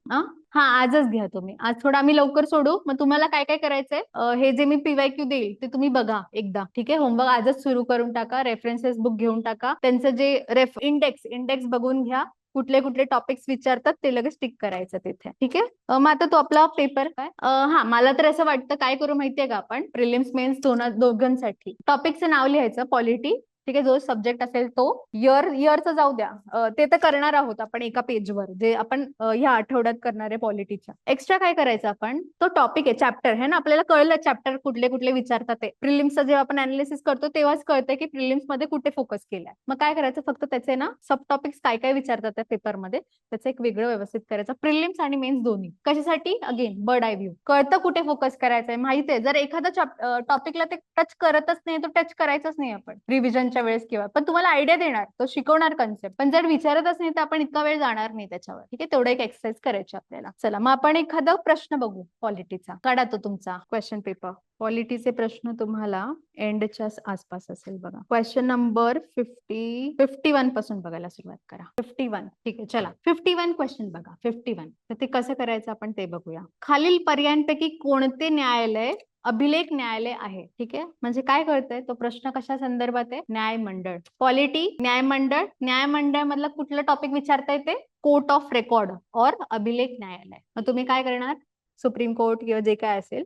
हा आजच घ्या तुम्ही, आज थोडं आम्ही लवकर सोडू. मग तुम्हाला काय काय करायचंय, हे जे मी पीवायक्यू देईल ते तुम्ही बघा एकदा. ठीक आहे, होमवर्क आजच सुरू करून टाका, रेफरन्सेस बुक घेऊन टाका, त्यांचं जे इंडेक्स बघून घ्या, कुठले कुठले टॉपिक्स विचारतात ते लगेच टिक करायचं तिथे. ठीक आहे, मग आता तो आपला पेपर काय, हा मला तर असं वाटतं काय करू माहितीये का, आपण प्रिलिम्स मेन्स दोघांसाठी टॉपिकचं नाव लिहायचं, पॉलिटी, ठीक आहे, जो सब्जेक्ट असेल तो इयरचं जाऊ द्या, ते तर करणार आहोत आपण एका पेजवर, जे आपण ह्या आठवड्यात करणार आहे पॉलिटीच्या. एक्स्ट्रा काय करायचं आपण, तो टॉपिक आहे, चॅप्टर है ना, आपल्याला कळलं चॅप्टर कुठले कुठले विचारतात ते. प्रिलिम्सचं जेव्हा आपण अनालिसिस करतो तेव्हाच कळतं की प्रिलिम्स मध्ये कुठे फोकस केलाय. मग काय करायचं, फक्त त्याचे ना सब टॉपिक्स काय काय विचारतात त्या पेपरमध्ये त्याचं एक वेगळं व्यवस्थित करायचं. प्रिलिम्स आणि मेन्स दोन्ही कशासाठी, अगेन बर्ड आय व्ह्यू, कळतं कुठे फोकस करायचंय, माहिती आहे. जर एखादा टॉपिकला ते टच करतच नाही तर टच करायचंच नाही आपण रिव्हिजनच्या वेळेस किंवा, पण तुम्हाला आयडिया देणार, तो शिकवणार कन्सेप्ट, पण जर विचारतच नाही तर आपण इतका वेळ जाणार नाही त्याच्यावर. ठीक आहे, तेवढं एक एक्सरसाइज करायची आपल्याला. चला मग आपण एखादा प्रश्न बघू पॉलिटीचा. काढा तो तुमचा क्वेश्चन पेपर. पॉलिटीचे प्रश्न तुम्हाला एंडच्या आसपास असेल बघा. क्वेश्चन नंबर 51 पासून बघायला सुरुवात करा. 51. ठीक आहे, चला 51 क्वेश्चन बघा. 51 तर ते कसं करायचं आपण ते बघूया. खालील पर्यायांपैकी कोणते न्यायालय अभिलेख न्यायालय आहे. ठीक आहे, म्हणजे काय कळतंय, तो प्रश्न कशा संदर्भात आहे, न्यायमंडळ. पॉलिटी न्यायमंडळ, न्यायमंडळ मधलं कुठलं टॉपिक विचारता येते, कोर्ट ऑफ रेकॉर्ड और अभिलेख न्यायालय. मग तुम्ही काय करणार, सुप्रीम कोर्ट किंवा जे काय असेल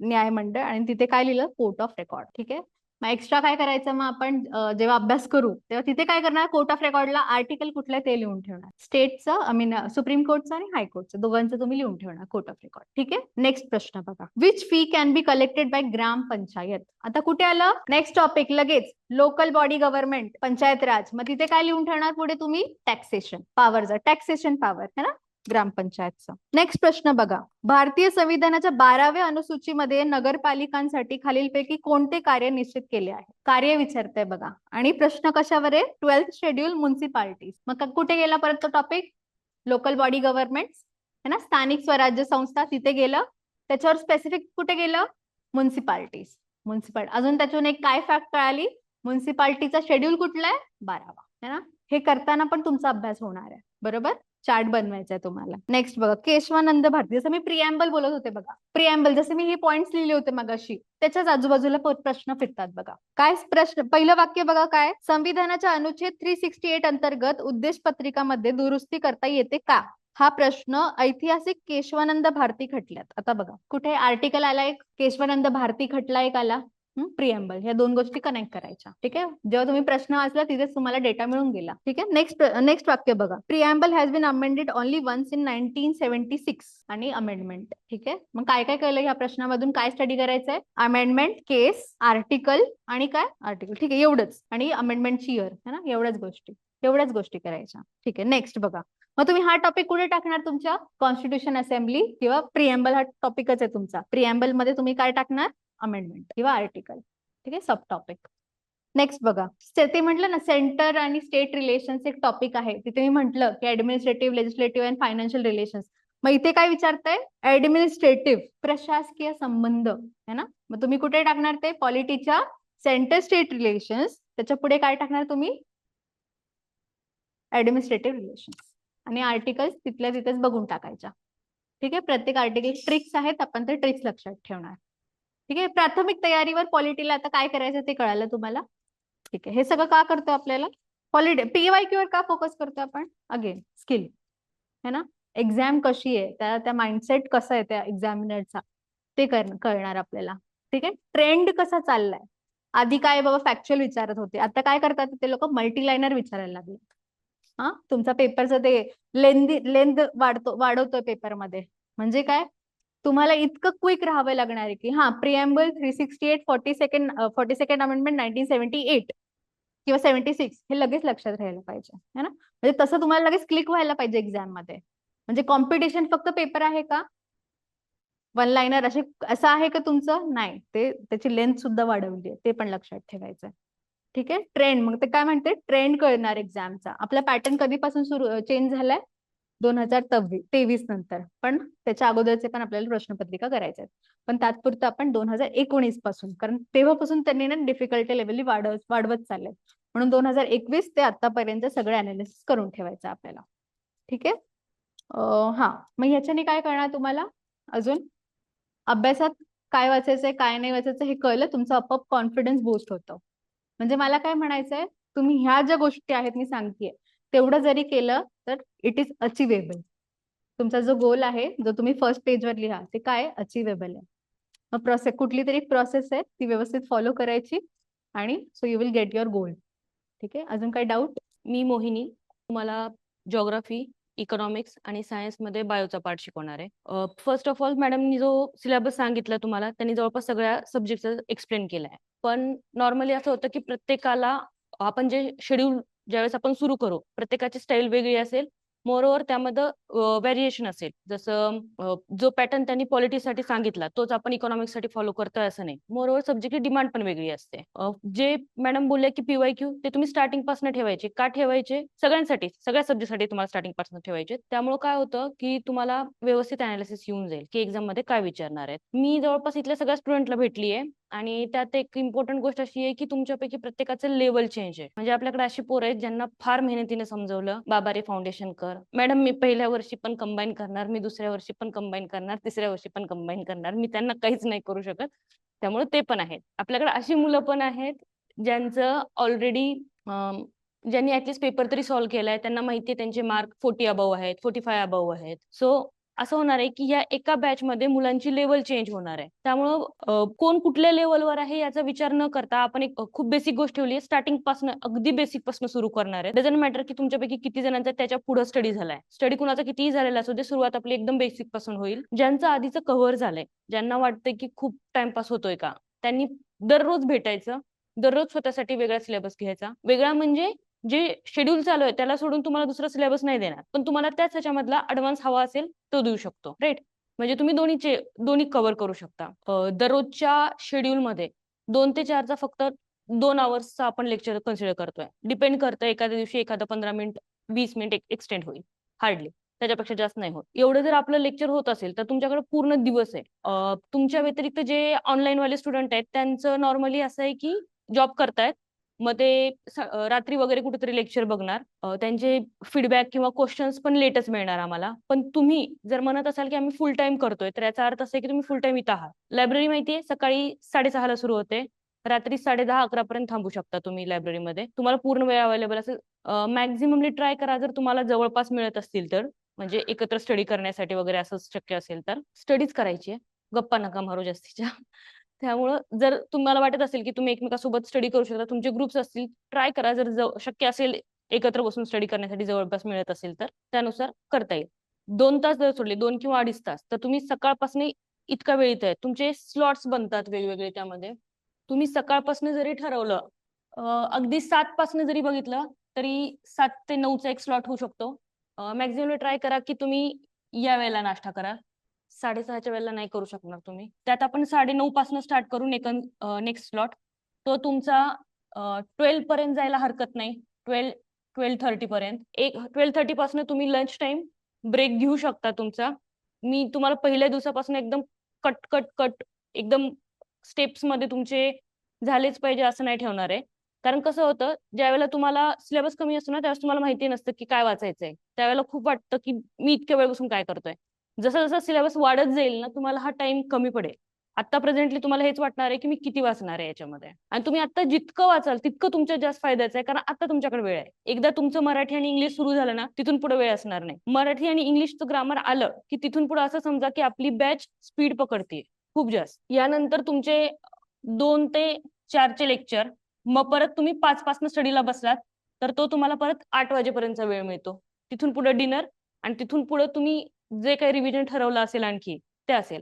न्यायमंडळ, आणि तिथे काय लिहिलं, कोर्ट ऑफ रेकॉर्ड. ठीक आहे, मग एक्स्ट्रा काय करायचं, मग आपण जेव्हा अभ्यास करू तेव्हा तिथे काय करणार, कोर्ट ऑफ रेकॉर्डला आर्टिकल कुठलं ते लिहून ठेवणार. स्टेटचं, आय मीन सुप्रीम कोर्टचं आणि हायकोर्टचं दोघांचं तुम्ही लिहून ठेवणार कोर्ट ऑफ रेकॉर्ड. ठीक आहे, नेक्स्ट प्रश्न बघा. Which fee can be collected by gram panchayat. आता कुठे आलं, नेक्स्ट टॉपिक लगेच, local body government, Panchayat Raj. मग तिथे काय लिहून ठेवणार पुढे तुम्ही, टॅक्सेशन पॉवर, टॅक्सेशन पॉवर है ना ग्रामपंचायतचं. नेक्स्ट प्रश्न बघा. भारतीय संविधानाच्या 12व्या अनुसूचीमध्ये नगरपालिकांसाठी खालीलपैकी कोणते कार्य निश्चित केले आहे. कार्य विचारतंय बघा, आणि प्रश्न कशावर आहे, 12th शेड्यूल म्युन्सिपालिटीज. मग कुठे गेला परत तो टॉपिक, लोकल बॉडी गव्हर्नमेंट है ना, स्थानिक स्वराज्य संस्था, तिथे गेलं. त्याच्यावर स्पेसिफिक कुठे गेलं, म्युन्सिपालिटीज. म्युन्सिपालिटी अजून त्याच्यातून एक काय फॅक्ट कळाली, म्युन्सिपालिटीचा शेड्यूल कुठला आहे, 12वा है ना. हे करताना पण तुमचा अभ्यास होणार आहे, बरोबर. चार्ट बनवायचा आहे तुम्हाला. नेक्स्ट बघा, केशवानंद भारती. जसं मी प्रिएम्बल बोलत होते बघा, प्रिएम्बल जसे मी हे पॉइंट्स लिहिले होते मगाशी, त्याच्याच आजूबाजूला प्रश्न फिरतात बघा. काय प्रश्न, पहिलं वाक्य बघा काय, संविधानाच्या अनुच्छेद 368 अंतर्गत उद्देश पत्रिकामध्ये दुरुस्ती करता येते का. हा प्रश्न ऐतिहासिक केशवानंद भारती खटल्यात. आता बघा कुठे आर्टिकल आला एक, केशवानंद भारती खटला एक आला, प्रिएम्बल. ह्या दोन गोष्टी कनेक्ट करायच्या. ठीक आहे, जेव्हा तुम्ही प्रश्न वाचला तिथेच तुम्हाला डेटा मिळून गेला. ठीक आहे, नेक्स्ट वाक्य बघा. Preamble has been amended only once in 1976 आणि अमेंडमेंट. ठीक आहे, मग काय काय कळलं ह्या प्रश्नामधून, काय स्टडी करायचंय, अमेंडमेंट, केस, आर्टिकल आणि काय आर्टिकल. ठीक आहे, एवढंच, आणि अमेंडमेंटची इयर है ना, एवढ्याच गोष्टी करायच्या. ठीक आहे, नेक्स्ट बघा. मग तुम्ही हा टॉपिक कुठे टाकणार, तुमच्या कॉन्स्टिट्यूशन असेंब्ली किंवा प्रिएम्बल हा टॉपिकच आहे तुमचा. प्रिएम्बल मध्ये तुम्ही काय टाकणार, अमेंडमेंट किंवा आर्टिकल. ठीक आहे, सब टॉपिक. नेक्स्ट बघा, ते म्हटलं ना सेंटर आणि स्टेट रिलेशन्स एक टॉपिक आहे, तिथे मी म्हटलं की administrative, legislative and financial relations. मग इथे काय विचारताय, ऍडमिनिस्ट्रेटिव्ह, प्रशासकीय संबंध है ना. मग तुम्ही कुठे टाकणार ते, पॉलिटीच्या सेंटर स्टेट रिलेशन्स, त्याच्या पुढे काय टाकणार तुम्ही, ऍडमिनिस्ट्रेटिव्ह रिलेशन्स, आणि आर्टिकल्स तिथल्या तिथेच बघून टाकायच्या. ठीक आहे, प्रत्येक आर्टिकल ट्रिक्स आहेत, आपण ते ट्रिक्स लक्षात ठेवणार. ठीक आहे, प्राथमिक तयारीवर पॉलिटीला आता काय करायचं ते कळालं तुम्हाला. ठीक आहे, हे सगळं का करतो आपल्याला, पॉलिटी PYQ वर का फोकस करतो आपण, अगेन स्किल है ना. एक्झाम कशी आहे, त्या माइंडसेट कसा आहे त्या एक्झामिनरचा, ते कळणार आपल्याला. ठीक आहे, ट्रेंड कसा चाललाय. आधी काय बाबा फॅक्च्युअल विचारत होते, आता काय करतात ते लोक, मल्टीलायनर विचारायला लागले. हा, तुमचा पेपरचं ते लेंथ वाढवतोय पेपरमध्ये. म्हणजे काय, तुम्हाला इतकं क्विक राहावं लागणार आहे की हा प्रिएम्बल 368 42nd अमेंडमेंट 1978 किंवा 76 हे लगेच लक्षात राहायला पाहिजे है ना. म्हणजे तसं तुम्हाला लगेच क्लिक व्हायला पाहिजे एक्झाम मध्ये. म्हणजे कॉम्पिटिशन फक्त पेपर आहे का, वन लाईनर असं आहे का तुमचं, नाही, ते त्याची लेंथ सुद्धा वाढवली आहे, ते पण लक्षात ठेवायचं. ठीक आहे, ट्रेंड, मग ते काय म्हणते, ट्रेंड कळणार एक्झामचा. आपला पॅटर्न कधीपासून चेंज झालाय, 2023 नंतर, पण त्याच्या अगोदरचे पण आपल्याला प्रश्नपत्रिका करायच्या आहेत. पण तात्पुरतं आपण 2019 पासून, कारण तेव्हापासून त्यांनी ना डिफिकल्टी लेवल वाढवत चालले, म्हणून 2021 ते आतापर्यंत सगळे अनालिसिस करून ठेवायचं आपल्याला. ठीक आहे, हा, मग ह्याच्याने काय करणार तुम्हाला, अजून अभ्यासात काय वाचायचंय काय नाही वाचायचं हे कळलं, तुमचं आपोआप कॉन्फिडन्स बूस्ट होतं. म्हणजे मला काय म्हणायचंय, तुम्ही ह्या ज्या गोष्टी आहेत मी सांगतेय तेवढं जरी केलं तर इट इज अचिवेबल. तुमचा जो गोल आहे, जो तुम्ही फर्स्ट पेजवर लिहा, ते काय अचिवेबल आहे. मग कुठली तरी प्रोसेस आहे ती व्यवस्थित फॉलो करायची, आणि so you will get your gold. ठीक आहे, अजून काही डाऊट? मी मोहिनी, तुम्हाला जिओग्राफी, इकॉनॉमिक्स आणि सायन्स मध्ये बायोचा पार्ट शिकवणार आहे. फर्स्ट ऑफ ऑल मॅडमनी जो सिलेबस सांगितला तुम्हाला त्यांनी जवळपास सगळ्या सब्जेक्टचं एक्सप्लेन केलं आहे. पण नॉर्मली असं होतं की प्रत्येकाला आपण जे शेड्यूल ज्यावेळेस आपण सुरू करू प्रत्येकाची स्टाईल वेगळी असेल. मोरओव्हर त्यामध्ये व्हेरिएशन असेल. जसं जो पॅटर्न त्यांनी पॉलिटीसाठी सांगितला तोच आपण इकॉनॉमिक्स साठी फॉलो करतोय असं नाही. मोरओव्हर सब्जेक्टची डिमांड पण वेगळी असते. जे मॅडम बोलले की पीवायक्यू ते तुम्ही स्टार्टिंग पासून ठेवायचे. का ठेवायचे? सगळ्यांसाठी, सगळ्या सब्जेक्टसाठी तुम्हाला स्टार्टिंग पासून ठेवायचे. त्यामुळे काय होतं की तुम्हाला व्यवस्थित अनालिसिस येऊन जाईल की एक्झाम मध्ये काय विचारणार आहेत. मी जवळपास इथल्या सगळ्या स्टुडंटला भेटली आहे आणि त्यात एक इम्पॉर्टंट गोष्ट अशी आहे की तुमच्यापैकी प्रत्येकाचं लेवल चेंज आहे. म्हणजे आपल्याकडे अशी पोरं आहेत ज्यांना फार मेहनतीने समजवलं बाबा रे फाउंडेशन कर मॅडम, मी पहिल्या वर्षी पण कंबाईन करणार, मी दुसऱ्या वर्षी पण कंबाईन करणार, तिसऱ्या वर्षी पण कंबाईन करणार, मी त्यांना काहीच नाही करू शकत. त्यामुळे ते पण आहेत. आपल्याकडे अशी मुलं पण आहेत ज्यांचं ऑलरेडी ज्यांनी ऍटलीस्ट पेपर तरी सॉल्व्ह केलाय, त्यांना माहितीये त्यांचे मार्क 40 अबव आहेत, 45 अबव आहेत. सो असं होणार आहे की या एका बॅच मध्ये मुलांची लेवल चेंज होणार आहे. त्यामुळं कोण कुठल्या लेवलवर आहे याचा विचार न करता आपण एक खूप बेसिक गोष्ट ठेवली आहे. स्टार्टिंग पासून अगदी बेसिक पासून सुरू करणार आहे. डझंट मॅटर की तुमच्यापैकी किती जणांचा त्याच्या पुढे स्टडी झालाय. स्टडी कुणाचा कितीही झालेला असू दे, सुरुवात आपली एकदम बेसिक पासून होईल. ज्यांचं आधीचं कव्हर झालंय, ज्यांना वाटतंय की खूप टाइमपास होतोय का, त्यांनी दररोज भेटायचं. दररोज स्वतःसाठी वेगळा सिलेबस घ्यायचा. वेगळा म्हणजे जे शेड्यूल चालू आहे त्याला सोडून तुम्हाला दुसरा सिलेबस नाही देणार, पण तुम्हाला त्याच ह्याच्यामधला ऍडव्हान्स हवा असेल तो देऊ शकतो. राईट? म्हणजे तुम्ही दोन्ही कव्हर करू शकता. दररोजच्या शेड्यूल मध्ये 2 ते 4चा फक्त 2 आवर्सचा आपण लेक्चर कन्सिडर करतोय. डिपेंड करतं, एखाद्या दिवशी एखादा 15 मिनिट 20 मिनिट एक्सटेंड होईल हार्डली, त्याच्यापेक्षा जास्त नाही होत. एवढं जर आपलं लेक्चर होत असेल तर तुमच्याकडे पूर्ण दिवस आहे. तुमच्या व्यतिरिक्त जे ऑनलाईन वाले स्टुडंट आहेत त्यांचं नॉर्मली असं आहे की जॉब करतायत, मग ते रात्री वगैरे कुठेतरी लेक्चर बघणार. त्यांचे फीडबॅक किंवा क्वेश्चन्स पण लेटच मिळणार आम्हाला. पण तुम्ही जर म्हणत असाल की आम्ही फुल टाइम करतोय तर याचा अर्थ असा आहे की तुम्ही फुल टाइम इथं आहात. लायब्ररी माहितीये सकाळी 6:30 ला सुरू होते, रात्री 10:30-11 पर्यंत थांबू शकता तुम्ही लायब्ररीमध्ये. तुम्हाला पूर्ण वेळ अवेलेबल असेल. मॅक्झिममली ट्राय करा जर तुम्हाला जवळपास मिळत असतील तर, म्हणजे एकत्र स्टडी करण्यासाठी वगैरे असं शक्य असेल तर स्टडीज करायची आहे. गप्पा नका मारू जास्तीच्या. त्यामुळं जर तुम्हाला वाटत असेल की तुम्ही एकमेकांसोबत स्टडी करू शकता, तुमचे ग्रुप्स असतील, ट्राय करा. जर शक्य असेल एकत्र बसून स्टडी करण्यासाठी जवळपास मिळत असेल तर त्यानुसार करता येईल. 2 तास जर सोडले, 2 किंवा 2.5 तास, तर तुम्ही सकाळपासून इतका वेळ इथं आहे. तुमचे स्लॉट्स बनतात वेगवेगळे. त्यामध्ये तुम्ही सकाळपासून जरी ठरवलं, अगदी 7 पासून जरी बघितलं तरी 7 ते 9चा एक स्लॉट होऊ शकतो. मॅक्झिमम ट्राय करा की तुम्ही या वेळेला नाश्ता करा. 6:30च्या वेळेला नाही करू शकणार तुम्ही. त्यात आपण 9:30 पासून स्टार्ट करू नेक्स्ट स्लॉट. तो तुमचा 12 पर्यंत जायला हरकत नाही. 12:30 पर्यंत. 12:30 पासून तुम्ही लंच टाइम ब्रेक घेऊ शकता तुमचा. मी तुम्हाला पहिल्या दिवसापासून एकदम कट कट कट एकदम स्टेप्स मध्ये तुमचे झालेच पाहिजे असं नाही ठेवणार आहे. कारण कसं होतं, ज्यावेळेला तुम्हाला सिलेबस कमी असतो ना त्यावेळेस तुम्हाला माहिती नसतं की काय वाचायचंय. त्यावेळेला खूप वाटतं की मी इतक्या वेळ बसून काय करतोय. जसं जसं सिलेबस वाढत जाईल ना तुम्हाला हा टाइम कमी पडेल. आता प्रेझेंटली तुम्हाला हेच वाटणार आहे की मी किती वाचणार आहे याच्यामध्ये, आणि तुम्ही आता जितकं वाचाल तितकं तुमच्या जास्त फायद्याचं आहे. कारण आता तुमच्याकडे वेळ आहे. एकदा तुमचं मराठी आणि इंग्लिश सुरू झालं ना तिथून पुढे वेळ असणार नाही. मराठी आणि इंग्लिशचं ग्रामर आलं की तिथून पुढे असं समजा की आपली बॅच स्पीड पकडते खूप जास्त. यानंतर तुमचे 2 ते 4चे लेक्चर, मग परत तुम्ही 5 पासून स्टडीला बसलात तर तो तुम्हाला परत 8 वाजेपर्यंतचा वेळ मिळतो. तिथून पुढे डिनर, आणि तिथून पुढे तुम्ही जे काही रिव्हिजन ठरवलं असेल आणखी ते असेल.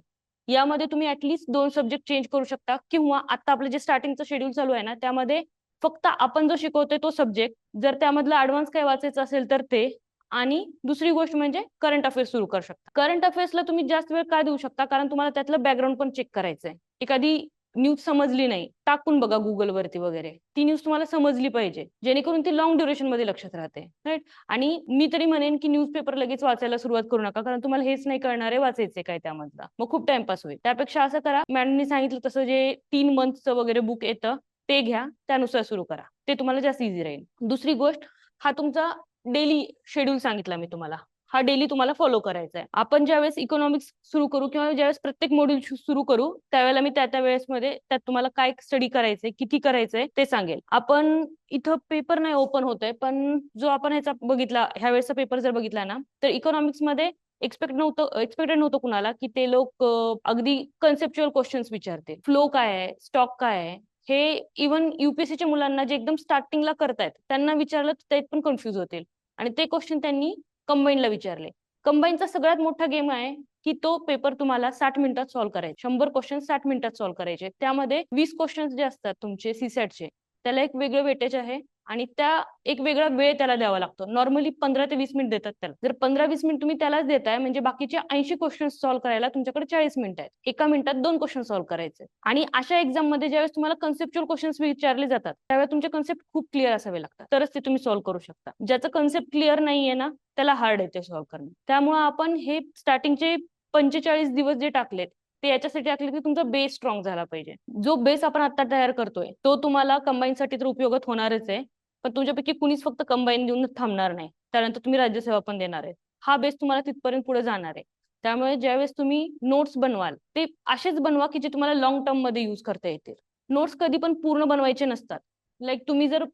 यामध्ये तुम्ही ऍटलीस्ट 2 सब्जेक्ट चेंज करू शकता, किंवा आता आपलं जे स्टार्टिंगचं शेड्यूल चालू आहे ना त्यामध्ये फक्त आपण जो शिकवतोय तो सब्जेक्ट, जर त्यामधलं ऍडव्हान्स काही वाचायचं असेल तर ते, आणि दुसरी गोष्ट म्हणजे करंट अफेअर्स सुरू करू शकता. करंट अफेअर्सला तुम्ही जास्त वेळ का देऊ शकता, कारण तुम्हाला त्यातलं बॅकग्राऊंड पण चेक करायचंय. एखादी न्यूज समजली नाही, टाकून बघा गुगल वरती वगैरे, ती न्यूज तुम्हाला समजली पाहिजे जेणेकरून ती लॉंग ड्युरेशन मध्ये लक्षात राहते. राईट? आणि मी तरी म्हणेन की न्यूजपेपर लगेच वाचायला सुरुवात करू नका, कारण तुम्हाला हेच नाही कळणार आहे वाचायचे काय त्यामधला, मग खूप टाइमपास होईल. त्यापेक्षा असं करा, मॅडमनी सांगितलं तसं जे 3 मंथचं वगैरे बुक येतं ते घ्या, त्यानुसार सुरू करा. ते तुम्हाला जास्त इझी राहील. दुसरी गोष्ट, हा तुमचा डेली शेड्यूल सांगितला मी तुम्हाला, हा डेली तुम्हाला फॉलो करायचा आहे. आपण ज्यावेळेस इकॉनॉमिक्स सुरू करू किंवा ज्यावेळेस प्रत्येक मॉड्यूल सुरू करू त्यावेळेला मी त्या वेळेस मध्ये त्यात तुम्हाला काय स्टडी करायचंय, किती करायचंय ते सांगेल. आपण इथं पेपर नाही ओपन होतोय, पण जो आपण ह्याचा बघितला, ह्या वेळेसचा पेपर जर बघितला ना तर इकॉनॉमिक्स मध्ये एक्सपेक्टेड नव्हतं कुणाला की ते लोक अगदी कन्सेप्च्युअल क्वेश्चन्स विचारतील. फ्लो काय आहे, स्टॉक काय आहे, हे इव्हन युपीएससीच्या मुलांना जे एकदम स्टार्टिंगला करतायत त्यांना विचारलं तर ते पण कन्फ्युज होतील. आणि ते क्वेश्चन त्यांनी कंबाईनला विचारले. कंबाईनचा सगळ्यात मोठा गेम आहे की तो पेपर तुम्हाला 60 मिनिटात सॉल्व्ह करायचे. 100 क्वेश्चन 60 मिनिटात सॉल्व्ह करायचे. त्यामध्ये 20 क्वेश्चन्स जे असतात तुमचे सीसॅटचे त्याला एक वेगळं वेटेज आहे आणि त्या एक वेगळा वेळ त्याला द्यावा लागतो. नॉर्मली 15 ते 20 मिनिट देतात त्याला. जर 15-20 मिनिट तुम्ही त्यालाच देताय म्हणजे बाकीचे 80 क्वेश्चन सॉल्व्ह करायला तुमच्याकडे 40 मिनिट आहेत. एका मिनिटात 2 क्वेश्चन सॉल्व्ह करायचे. आणि अशा एक्झाम मध्ये ज्यावेळेस तुम्हाला कन्सेप्च्युअल क्वेश्चन्स विचारले जातात त्यावेळेस तुमचे कन्सेप्ट खूप क्लिअर असावे लागतात तरच ते तुम्ही सॉल्व्ह करू शकता. ज्याचं कन्सेप्ट क्लिअर नाहीये ना त्याला हार्ड येते सॉल्व्ह करणं. त्यामुळे आपण हे स्टार्टिंगचे 45 दिवस जे टाकलेत ते याच्यासाठी टाकले की तुमचा बेस स्ट्रॉंग झाला पाहिजे. जो बेस आपण आता तयार करतोय तो तुम्हाला कंबाईनसाठी तर उपयोगात होणारच आहे. पण तुमच्यापैकी कुणीच फक्त कंबाईन देऊन थांबणार नाही. त्यानंतर तुम्ही राज्यसेवा पण देणार आहे. हा बेस तुम्हाला तिथपर्यंत पुढे जाणार आहे. त्यामुळे ज्यावेळेस तुम्ही नोट्स बनवाल ते असेच बनवा की जे तुम्हाला लॉंग टर्म मध्ये युज करता येतील. नोट्स कधी पण पूर्ण बनवायचे नसतात. लाईक तुम्ही जर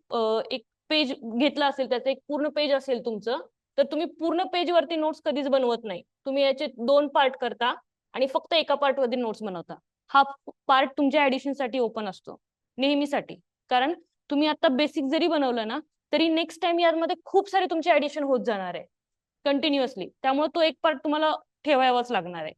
एक पेज घेतला असेल त्याचं एक पूर्ण पेज असेल तुमचं तर तुम्ही पूर्ण पेज वरती नोट्स कधीच बनवत नाही. तुम्ही याचे 2 पार्ट करता आणि फक्त एका पार्ट मध्ये नोट्स बनवता. हा पार्ट तुमच्या ऍडिशन साठी ओपन असतो नेहमीसाठी. कारण तुम्ही आता बेसिक जरी बनवलं ना तरी नेक्स्ट टाइम यामध्ये खूप सारे तुमचे ऍडिशन होत जाणार आहे कंटिन्युअसली. त्यामुळे तो एक पार्ट तुम्हाला ठेवावाच लागणार आहे.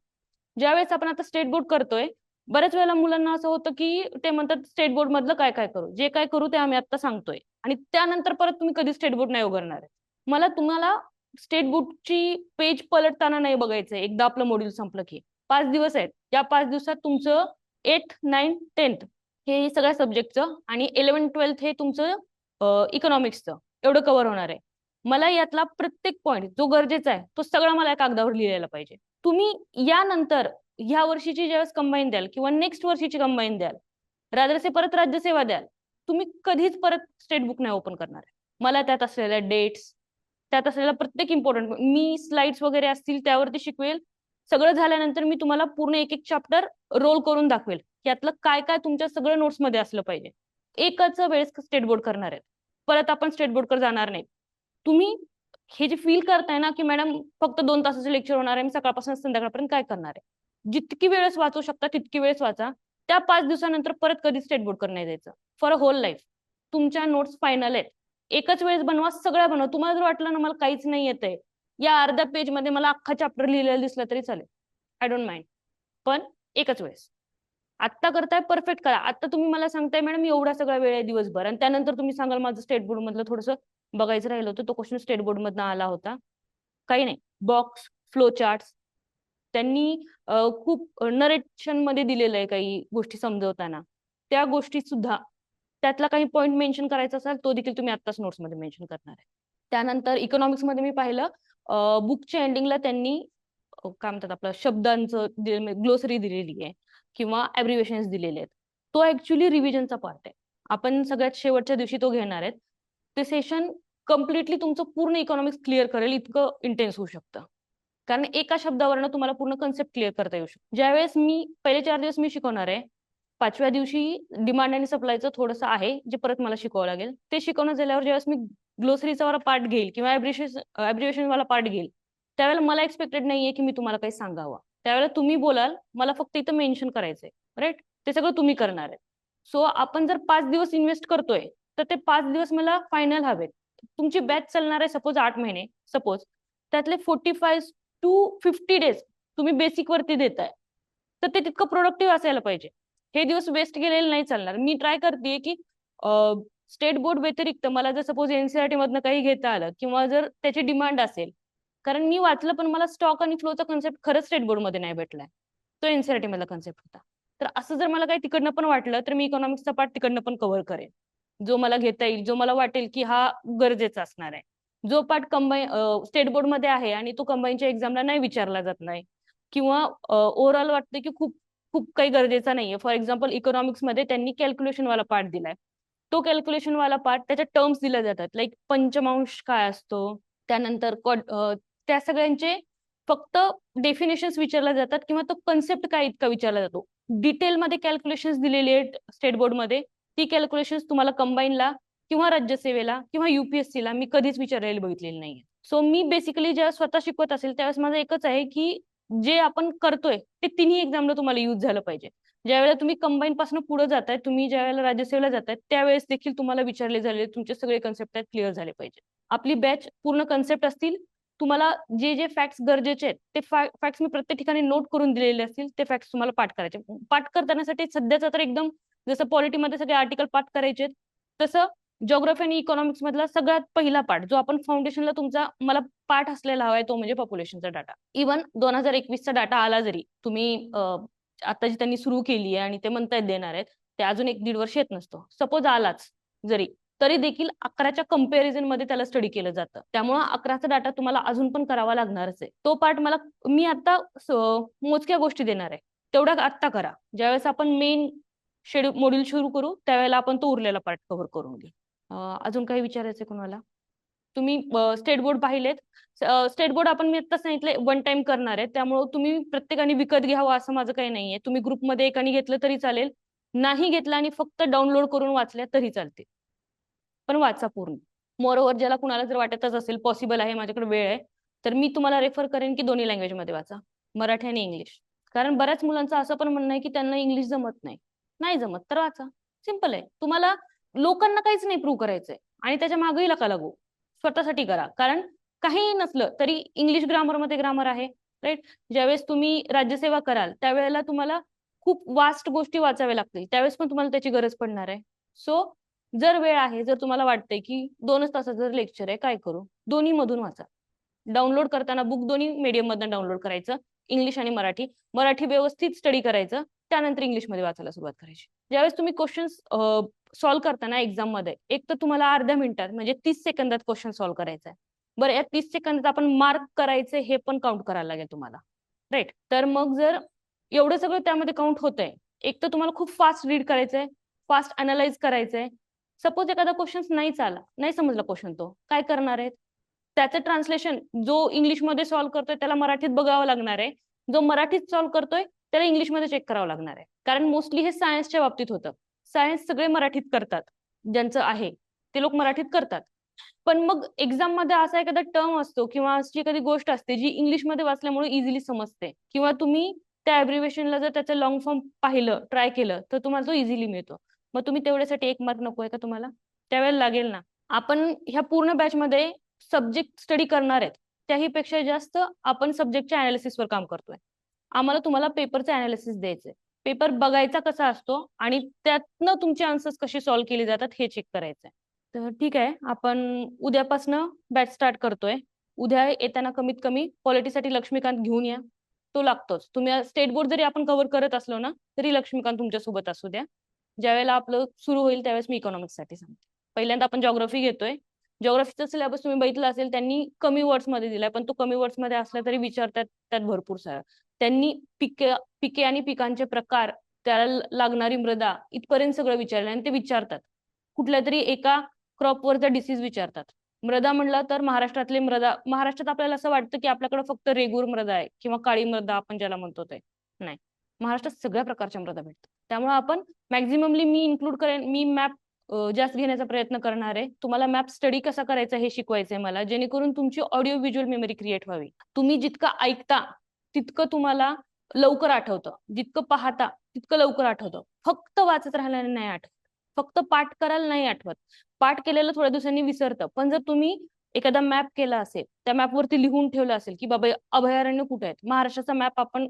ज्यावेळेस आपण आता स्टेट बोर्ड करतोय बऱ्याच वेळेला मुलांना असं होतं की ते म्हणतात स्टेट बोर्ड मधलं काय काय करू. जे काय करू ते आम्ही आता सांगतोय आणि त्यानंतर परत तुम्ही कधी स्टेट बोर्ड नाही उघडणार आहे. मला तुम्हाला स्टेट बोर्डची पेज पलटताना नाही बघायचंय. एकदा आपलं मॉड्यूल संपलं की 5 दिवस आहेत. या 5 दिवसात तुमचं 8th 9th 10th हे सगळ्या सब्जेक्टचं आणि 11th 12th हे तुमचं इकॉनॉमिक्सचं एवढं कव्हर होणार आहे. मला यातला प्रत्येक पॉईंट जो गरजेचा आहे तो सगळा मला या कागदावर लिहिलेला पाहिजे. तुम्ही यानंतर ह्या वर्षीची ज्यावेळेस कंबाईन द्याल किंवा नेक्स्ट वर्षीची कंबाईन द्याल रादरसे परत राज्यसेवा द्याल तुम्ही कधीच परत स्टेट बुक नाही ओपन करणार. मला त्यात असलेल्या डेट्स त्यात असलेला प्रत्येक इम्पॉर्टंट मी स्लाइड्स वगैरे असतील त्यावरती शिकवेल. सगळं झाल्यानंतर मी तुम्हाला पूर्ण एक एक चॅप्टर रोल करून दाखवेल यातलं काय काय तुमच्या सगळं नोट्स मध्ये असलं पाहिजे. एकच वेळेस स्टेट बोर्ड करणार आहेत. परत आपण स्टेट बोर्डकडे जाणार नाही. तुम्ही हे जे फील करताय ना की मॅडम फक्त 2 तासाचे लेक्चर होणार आहे मी सकाळपासून संध्याकाळपर्यंत काय करणार आहे. जितकी वेळेस वाचू शकता तितकी वेळेस वाचा. त्या 5 दिवसानंतर परत कधी स्टेट बोर्ड करण्यात द्यायचं. फॉर अ होल लाईफ तुमच्या नोट्स फायनल आहेत. एकच वेळेस बनवा सगळ्या बनवा. तुम्हाला जर वाटलं ना मला काहीच नाही येतंय या अर्ध्या पेज मध्ये मला अख्खा चॅप्टर लिहिलेला दिसला तरी चालेल. I don't mind. पण एकच वेळेस आत्ता करताय परफेक्ट करा. आता तुम्ही मला सांगताय मॅडम एवढा सगळा वेळ आहे दिवसभर आणि त्यानंतर तुम्ही सांगाल माझं स्टेट बोर्ड मधलं थोडंसं बघायचं राहिलं होतं तो क्वेश्चन स्टेट बोर्ड मधनं आला होता. काही नाही. बॉक्स फ्लो चार्ट त्यांनी खूप नरेशन मध्ये दिलेलं आहे काही गोष्टी समजवताना. त्या गोष्टी सुद्धा त्यातला काही पॉईंट मेन्शन करायचा असेल तो देखील तुम्ही आत्ताच नोट्स मध्ये मेन्शन करणार आहे. त्यानंतर इकॉनॉमिक्स मध्ये मी पाहिलं बुकच्या एंडिंगला त्यांनी काय म्हणतात आपलं शब्दांचं ग्लोसरी दिलेली आहे किंवा ऍब्रिव्हेशन्स दिलेले आहेत. तो ऍक्च्युली रिव्हिजनचा पार्ट आहे. आपण सगळ्यात शेवटच्या दिवशी तो घेणार आहेत. ते सेशन कम्प्लिटली तुमचं पूर्ण इकॉनॉमिक्स क्लिअर करेल इतकं इंटेन्स होऊ शकतं. कारण एका शब्दावरनं तुम्हाला पूर्ण कन्सेप्ट क्लिअर करता येऊ शकतो. ज्यावेळेस मी पहिले 4 दिवस मी शिकवणार आहे. 5व्या दिवशी डिमांड आणि सप्लायचं थोडंसं आहे जे परत मला शिकवावं लागेल. ते शिकवणं झाल्यावर ज्यावेळेस मी ग्लोसरीचा वाला पार्ट घेईल किंवा ऍब्रिव्हेशन वाला पार्ट घेईल त्यावेळेला मला एक्सपेक्टेड नाहीये की मी तुम्हाला काही सांगावं. त्यावेळेला तुम्ही बोलाल मला फक्त इथं मेन्शन करायचंय राईट. ते सगळं तुम्ही करणार आहे. सो आपण जर 5 दिवस इन्व्हेस्ट करतोय तर ते 5 दिवस मला फायनल हवेत. तुमची बॅच चालणार आहे सपोज 8 महिने सपोज त्यातले 45 to 50 डेज तुम्ही बेसिक वरती देताय तर ते तितकं प्रोडक्टिव्ह असायला पाहिजे. हे दिवस वेस्ट गेलेले नाही चालणार. मी ट्राय करते की स्टेट बोर्ड व्यतिरिक्त मला जर सपोज एनसीईआरटी मधनं काही घेता आलं किंवा जर त्याची डिमांड असेल कारण मी वाचलं पण मला स्टॉक आणि फ्लोचा कन्सेप्ट खरंच स्टेट बोर्ड मध्ये नाही भेटलाय. तो एनसीईआरटी मधला कन्सेप्ट होता. तर असं जर मला काही तिकडनं पण वाटलं तर मी इकॉनॉमिक्सचा पार्ट तिकडनं पण कव्हर करेन जो मला घेता येईल जो मला वाटेल की हा गरजेचा असणार आहे. जो पार्ट कंबाईन स्टेट बोर्ड मध्ये आहे आणि तो कंबाईनच्या एक्झामला नाही विचारला जात नाही किंवा ओव्हरऑल वाटतं की खूप खूप काही गरजेचा नाहीये. फॉर एक्झाम्पल इकॉनॉमिक्स मध्ये त्यांनी कॅल्क्युलेशन वाला पार्ट दिलाय. तो कॅल्क्युलेशन वाला पार्ट त्याच्या टर्म्स दिल्या जातात लाईक पंचमांश काय असतो त्यानंतर त्या सगळ्यांचे फक्त डेफिनेशन्स विचारल्या जातात किंवा तो कन्सेप्ट काय इतका विचारला जातो. डिटेलमध्ये कॅल्क्युलेशन्स दिलेली आहेत स्टेट बोर्ड मध्ये. ती कॅल्क्युलेशन्स तुम्हाला कंबाईनला किंवा राज्यसेवेला किंवा युपीएससीला मी कधीच विचारलेली बघितलेली नाहीये. सो मी बेसिकली जेव्हा स्वतः शिकवत असेल त्यावेळेस माझं एकच आहे की जे आपण करतोय ते तिन्ही एक्झामला तुम्हाला यूज झालं पाहिजे. ज्यावेळेला तुम्ही कंबाईन पासून पुढे जाताय, तुम्ही ज्यावेळेला राज्यसेवेला जाताय, त्यावेळेस देखील तुम्हाला विचारले झाले तुमचे सगळे कन्सेप्ट आहेत क्लिअर झाले पाहिजे. आपली बॅच पूर्ण कन्सेप्ट असतील. तुम्हाला जे जे फॅक्ट्स गरजेचे आहेत ते फॅक्ट्स मी प्रत्येक ठिकाणी नोट करून दिलेले असतील. ते फॅक्ट्स तुम्हाला पाठ करायचे. पाठ करतानासाठी सध्याचा तर एकदम जसं पॉलिटीमध्ये सगळे आर्टिकल पाठ करायचे तसं जिओग्राफी आणि इकॉनॉमिक्स मधला सगळ्यात पहिला पाठ जो आपण फाउंडेशनला तुमचा मला पाठ असलेला हवाय तो म्हणजे पॉप्युलेशनचा डाटा. इव्हन 2021चा डाटा आला जरी तुम्ही आता जी त्यांनी सुरू केली आहे आणि ते म्हणतायत देणार आहेत ते अजून 1-1.5 वर्ष येत नसतो. सपोज आलाच जरी तरी देखील 11च्या कंपॅरिझन मध्ये त्याला स्टडी केलं जातं. त्यामुळे 11चा डाटा तुम्हाला अजून पण करावा लागणारच आहे. तो पार्ट मला मी आता मोजक्या गोष्टी देणार आहे तेवढ्या आत्ता करा. ज्यावेळेस आपण मेन शेड्यूल मॉड्यूल सुरू करू त्यावेळेला आपण तो उरलेला पार्ट कव्हर करून घेऊ. अजून काही विचारायचंय कोणाला? तुम्ही स्टेट बोर्ड पाहिलेत. स्टेट बोर्ड आपण मी आता सांगितलंय वन टाइम करणार आहे त्यामुळे तुम्ही प्रत्येकाने विकत घ्यावं असं माझं काही नाहीये. तुम्ही ग्रुपमध्ये एकाने घेतलं तरी चालेल, नाही घेतलं आणि फक्त डाउनलोड करून वाचल्या तरी चालते, पण वाचा पूर्ण. मोरोवर ज्याला कुणाला जर वाटतच असेल पॉसिबल आहे माझ्याकडे वेळ आहे तर मी तुम्हाला रेफर करेन की दोन्ही लँग्वेज मध्ये वाचा, मराठी आणि इंग्लिश. कारण बऱ्याच मुलांचं असं पण म्हणणं आहे की त्यांना इंग्लिश जमत नाही. नाही जमत तर वाचा, सिंपल आहे. तुम्हाला लोकांना काहीच नाही प्रूव्ह करायचंय आणि त्याच्या मागेही नका लागू, स्वतःसाठी करा. कारण काही नसलं तरी इंग्लिश ग्रामर मध्ये ग्रामर आहे, राईट. ज्यावेळेस तुम्ही राज्यसेवा कराल त्यावेळेला तुम्हाला खूप वास्ट गोष्टी वाचाव्या लागतील, त्यावेळेस पण तुम्हाला त्याची गरज पडणार आहे. सो जर वेळ आहे, जर तुम्हाला वाटतंय की 2च तासाचं जर लेक्चर आहे काय करू, दोन्ही मधून वाचा. डाउनलोड करताना बुक दोन्ही मीडियम मधून डाउनलोड करायचं, इंग्लिश आणि मराठी. मराठी व्यवस्थित स्टडी करायचं, त्यानंतर इंग्लिशमध्ये वाचायला सुरुवात करायची. ज्यावेळेस तुम्ही क्वेश्चन्स सॉल्व्ह करताना एक्झाम मध्ये एक तर तुम्हाला अर्ध्या मिनिटात म्हणजे 30 सेकंदात क्वेश्चन सॉल्व्ह करायचा आहे. बरं, या 30 सेकंदात आपण मार्क करायचे हे पण काउंट करायला लागेल तुम्हाला, राईट. तर मग जर एवढं सगळं त्यामध्ये काउंट होतंय, एक तर तुम्हाला खूप फास्ट रीड करायचंय, फास्ट अनालाइज करायचंय. सपोज एखादा क्वेश्चन नाही चाला, नाही समजला क्वेश्चन, तो काय करणार आहे त्याचं ट्रान्सलेशन जो इंग्लिशमध्ये सॉल्व्ह करतोय त्याला मराठीत बघावं लागणार आहे, जो मराठीत सॉल्व्ह करतोय त्याला इंग्लिशमध्ये चेक करावं लागणार आहे. कारण मोस्टली हे सायन्सच्या बाबतीत होतं. सायन्स सगळे मराठीत करतात, ज्यांचं आहे ते लोक मराठीत करतात. पण मग एक्झाम मध्ये असा एखादा टर्म असतो किंवा अशी एखादी गोष्ट असते जी इंग्लिशमध्ये वाचल्यामुळे इझिली समजते, किंवा तुम्ही त्या ॲब्रिव्हिएशनला जर त्याचं लॉंग फॉर्म पाहिलं, ट्राय केलं तर तुम्हाला तो इझिली मिळतो. मग तुम्ही तेवढ्यासाठी 1 मार्क नको आहे का तुम्हाला? त्यावेळेला लागेल ना. आपण ह्या पूर्ण बॅचमध्ये सब्जेक्ट स्टडी करणार आहेत, त्याही पेक्षा जास्त आपण सब्जेक्टच्या अनालिसिसवर काम करतोय. आम्हाला तुम्हाला पेपरचं अनालिसिस द्यायचंय, पेपर बघायचा कसा असतो आणि त्यातनं तुमचे आन्सर्स कसे सॉल्व्ह केले जातात हे चेक करायचंय. तर ठीक आहे, आपण उद्यापासनं बॅच स्टार्ट करतोय. उद्या येताना कमीत कमी पॉलिटीसाठी लक्ष्मीकांत घेऊन या, तो लागतोच. तुम्ही स्टेट बोर्ड जरी आपण कव्हर करत असलो ना तरी लक्ष्मीकांत तुमच्या सोबत असू द्या. ज्यावेळेला आपलं सुरू होईल त्यावेळेस मी इकॉनॉमिक्स साठी सांगते. पहिल्यांदा आपण जिओग्राफी घेतोय. जिओग्राफीचा सिलेबस तुम्ही बघितला असेल, त्यांनी कमी वर्ड्स मध्ये दिलाय, पण तो कमी वर्ड्स मध्ये असला तरी विचारतात त्यात भरपूर सारं. त्यांनी पिके आणि पिकांचे प्रकार, त्याला लागणारी मृदा इथपर्यंत सगळं विचारलं आणि ते विचारतात. कुठल्या तरी एका क्रॉपवरचा डिसीज विचारतात. मृदा म्हणलं तर महाराष्ट्रातले मृदा, महाराष्ट्रात आपल्याला असं वाटतं की आपल्याकडे फक्त रेगूर मृदा आहे किंवा काळी मृदा आपण ज्याला म्हणतो ते नाही. महाराष्ट्रात सगळ्या प्रकारच्या मृदा भेटतात. त्यामुळे आपण मॅक्झिममली मी इन्क्लूड करेन, मी मॅप जास्त घेण्याचा प्रयत्न करणार आहे. तुम्हाला मॅप स्टडी कसा करायचा हे शिकवायचंय मला, जेणेकरून तुमची ऑडिओ व्हिज्युअल मेमरी क्रिएट व्हावी. तुम्ही जितकं ऐकता तितकं तुम्हाला लवकर आठवतं, जितकं पाहता तितकं लवकर आठवतं. फक्त वाचत राहिल्याने नाही आठवत, फक्त पाठ करायला नाही आठवत. पाठ केलेलं थोड्या दिवसांनी विसरतं. पण जर तुम्ही एखादा मॅप केला असेल, त्या मॅपवरती लिहून ठेवलं असेल की बाबा अभयारण्य कुठे आहेत, महाराष्ट्राचा मॅप आपण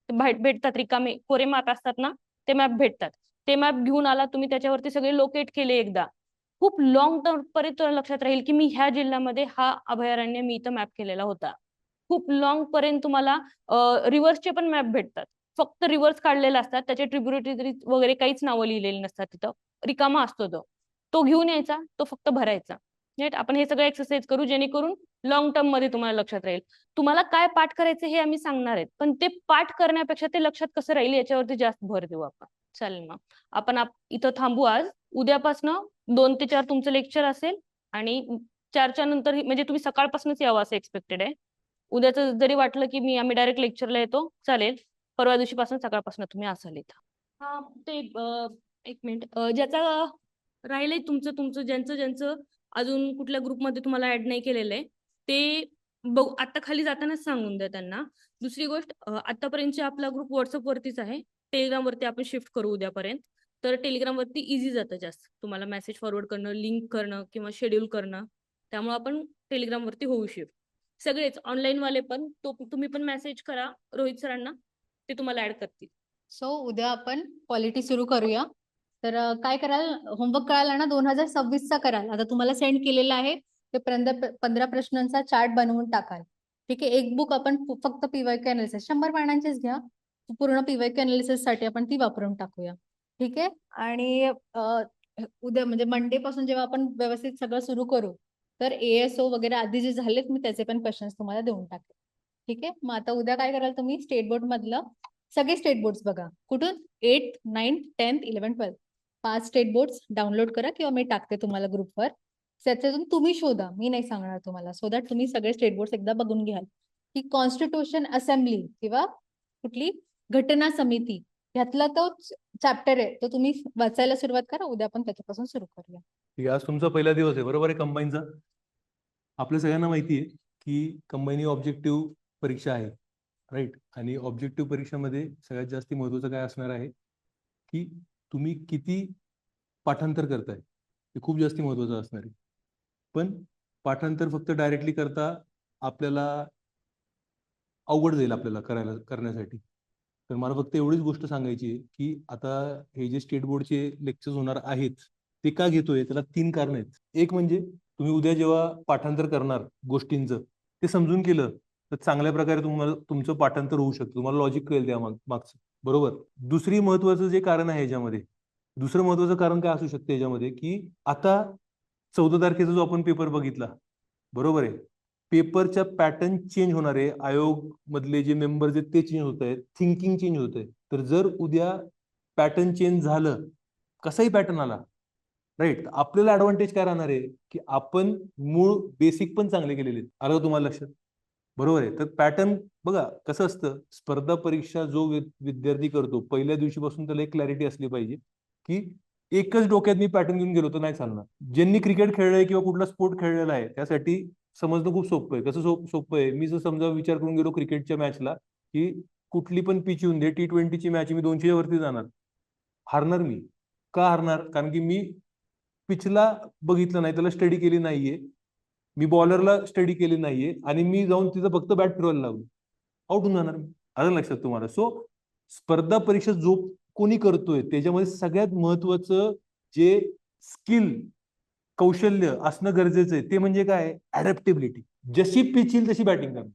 भेटतात, रिकामे कोरे मॅप असतात ना, ते मॅप भेटतात. ते मॅप घेऊन आला तुम्ही, त्याच्यावरती सगळे लोकेट केले एकदा, खूप लॉंग टर्म पर्यंत लक्षात राहील की मी ह्या जिल्ह्यामध्ये हा अभयारण्य मी इथं मॅप केलेला होता. खूप लॉंग पर्यंत तुम्हाला रिव्हर्सचे पण मॅप भेटतात. फक्त रिव्हर्स काढलेले असतात, त्याचे ट्रिब्युटरी वगैरे काहीच नावं लिहिलेली नसतात तिथं, रिकामा असतो तो घेऊन यायचा, तो फक्त भरायचा. राईट. आपण हे सगळं एक्सरसाइज करू जेणेकरून लॉंग टर्म मध्ये तुम्हाला लक्षात राहील. तुम्हाला काय पाठ करायचं हे आम्ही सांगणार आहेत, पण ते पाठ करण्यापेक्षा ते लक्षात कसं राहील याच्यावरती जास्त भर देऊ आपण. चालेल, मग आपण इथं थांबू आज. उद्यापासनं 2 ते 4 तुमचं लेक्चर असेल आणि 4च्या नंतर म्हणजे तुम्ही सकाळपासूनच यावं असं एक्सपेक्टेड आहे. उद्याचं जरी वाटलं की आम्ही डायरेक्ट लेक्चरला येतो चालेल, परवा दिवशीपासून सकाळपासून तुम्ही असाल इथं. हा ते 1 मिनिट, ज्याचा राहिलंय तुमचं ज्यांचं ज्यांचं अजून कुठल्या ग्रुपमध्ये तुम्हाला ऍड नाही केलेलं आहे ते बघू आता खाली जातानाच सांगून द्या त्यांना. दुसरी गोष्ट आतापर्यंतचा आपला ग्रुप व्हॉट्सअप वरतीच आहे. टेलिग्राम वरती आपण शिफ्ट करू उद्यापर्यंत. तर टेलिग्राम वरती इझी जातं जास्त. तुम्हाला मेसेज फॉरवर्ड करणं, लिंक करणं किंवा शेड्यूल करणं. त्यामुळे आपण टेलिग्राम वरती होऊ शिफ्ट. सगळेच ऑनलाईन वाले पण तुम्ही पण मेसेज करा रोहित सरांना. ते तुम्हाला ऍड करतील. सो उद्या आपण पॉलिटी सुरू करूया. तर काय कराल, होमवर्क करायला ना 2026चा कराल. आता तुम्हाला सेंड केलेला आहे ते 15 प्रश्नांचा चार्ट बनवून टाकाल. ठीक आहे. एक बुक आपण फक्त पीवायक्यू अनालिसिस 100 पानांचीच घ्या. पूर्ण पीवायक्यू अनालिसिस साठी आपण ती वापरून टाकूया. ठीक आहे. आणि उद्या म्हणजे मंडे पासून जेव्हा आपण व्यवस्थित सगळं सुरू करू, तर ASO वगैरे आधी जे झालेत मी त्याचे पण क्वेश्चन्स तुम्हाला देऊन टाकेल. ठीक आहे. मग आता उद्या काय कराल तुम्ही, स्टेट बोर्ड मधलं सगळे स्टेट बोर्ड्स बघा. कुठून? 8th, 9th, 10th, 11th, 12th 5 state boards download करा किंवा मी टाकते तुम्हाला ग्रुपवर. त्याच्यातून तुम्ही शोधा, मी नाही सांगणार तुम्हाला. सो दॅट तुम्ही सगळे स्टेट बोर्ड्स एकदा बघून घ्याल की कॉन्स्टिट्यूशन असेंब्ली किंवा कुठली घटना समिती ह्यातला तो चॅप्टर आहे, तो तुम्ही वाचायला सुरुवात करा. उद्या आपण त्याच्यापासून सुरू करूया. ठीक आहे. आज तुमचा पहिला दिवस आहे, बरोबर आहे कंबाईनचा. आपल्या सगळ्यांना माहिती आहे की कंबाईन ही ऑब्जेक्टिव्ह परीक्षा आहे, राईट. आणि ऑब्जेक्टिव्ह परीक्षेमध्ये सगळ्यात जास्त महत्त्वाचं काय असणार आहे की तुम्ही किती पाठांतर करताय, हे खूप जास्त महत्त्वाचं असणार आहे. पण पाठांतर फक्त डायरेक्टली करता आपल्याला अवघड जाईल आपल्याला करण्यासाठी. तर मला फक्त एवढीच गोष्ट सांगायची आहे की आता हे जे स्टेट बोर्डचे लेक्चर्स होणार आहेत ते का घेतोय, त्याला 3 कारण आहेत. एक म्हणजे तुम्ही उद्या जेव्हा पाठांतर करणार गोष्टींचं ते समजून केलं तर चांगल्या प्रकारे तुम्हाला तुमचं पाठांतर होऊ शकतं, तुम्हाला लॉजिक कळेल त्या मागचं, बरोबर. दुसरी महत्वाचं जे कारण आहे याच्यामध्ये, दुसरं महत्वाचं कारण काय असू शकतं याच्यामध्ये की आता 14 तारखेचा जो आपण पेपर बघितला, बरोबर आहे, पेपरच्या पॅटर्न चेंज होणार आहे. आयोग मधले जे मेंबर्स आहेत ते चेंज होत आहेत, थिंकिंग चेंज होत आहे. तर जर उद्या पॅटर्न चेंज झालं, कसाही पॅटर्न आला, राईट, आपल्याला ऍडव्हान्टेज काय राहणार आहे की आपण मूळ बेसिक पण चांगले केलेले आहेत. आलं तुम्हाला लक्षात, बरोबर आहे. तर पॅटर्न बघा कसं असतं, स्पर्धा परीक्षा जो विद्यार्थी करतो पहिल्या दिवशीपासून त्याला एक क्लॅरिटी असली पाहिजे की एकच डोक्यात मी पॅटर्न घेऊन गेलो तर नाही चालणार. ज्यांनी क्रिकेट खेळलंय किंवा कुठला स्पोर्ट खेळलेला आहे त्यासाठी समजणं खूप सोपं आहे. कसं सोपं आहे, मी जर समजा विचार करून गेलो क्रिकेटच्या मॅचला की कुठली पण पिच येऊन दे, T20ची मॅच, मी 200 वरती जाणार. हारणार मी. का हारणार? कारण की मी पिचला बघितलं नाही, त्याला स्टडी केली नाहीये, मी बॉलरला स्टडी केली नाहीये आणि मी जाऊन तिथं फक्त बॅट फिरवायला लागलो, आउट होऊन जाणार मी. आलं लक्षात तुम्हाला. सो स्पर्धा परीक्षा जो कोणी करतोय त्याच्यामध्ये सगळ्यात महत्वाचं जे स्किल, कौशल्य असणं गरजेचं आहे ते म्हणजे काय, अडॅप्टेबिलिटी. जशी पिच येईल तशी बॅटिंग करणार,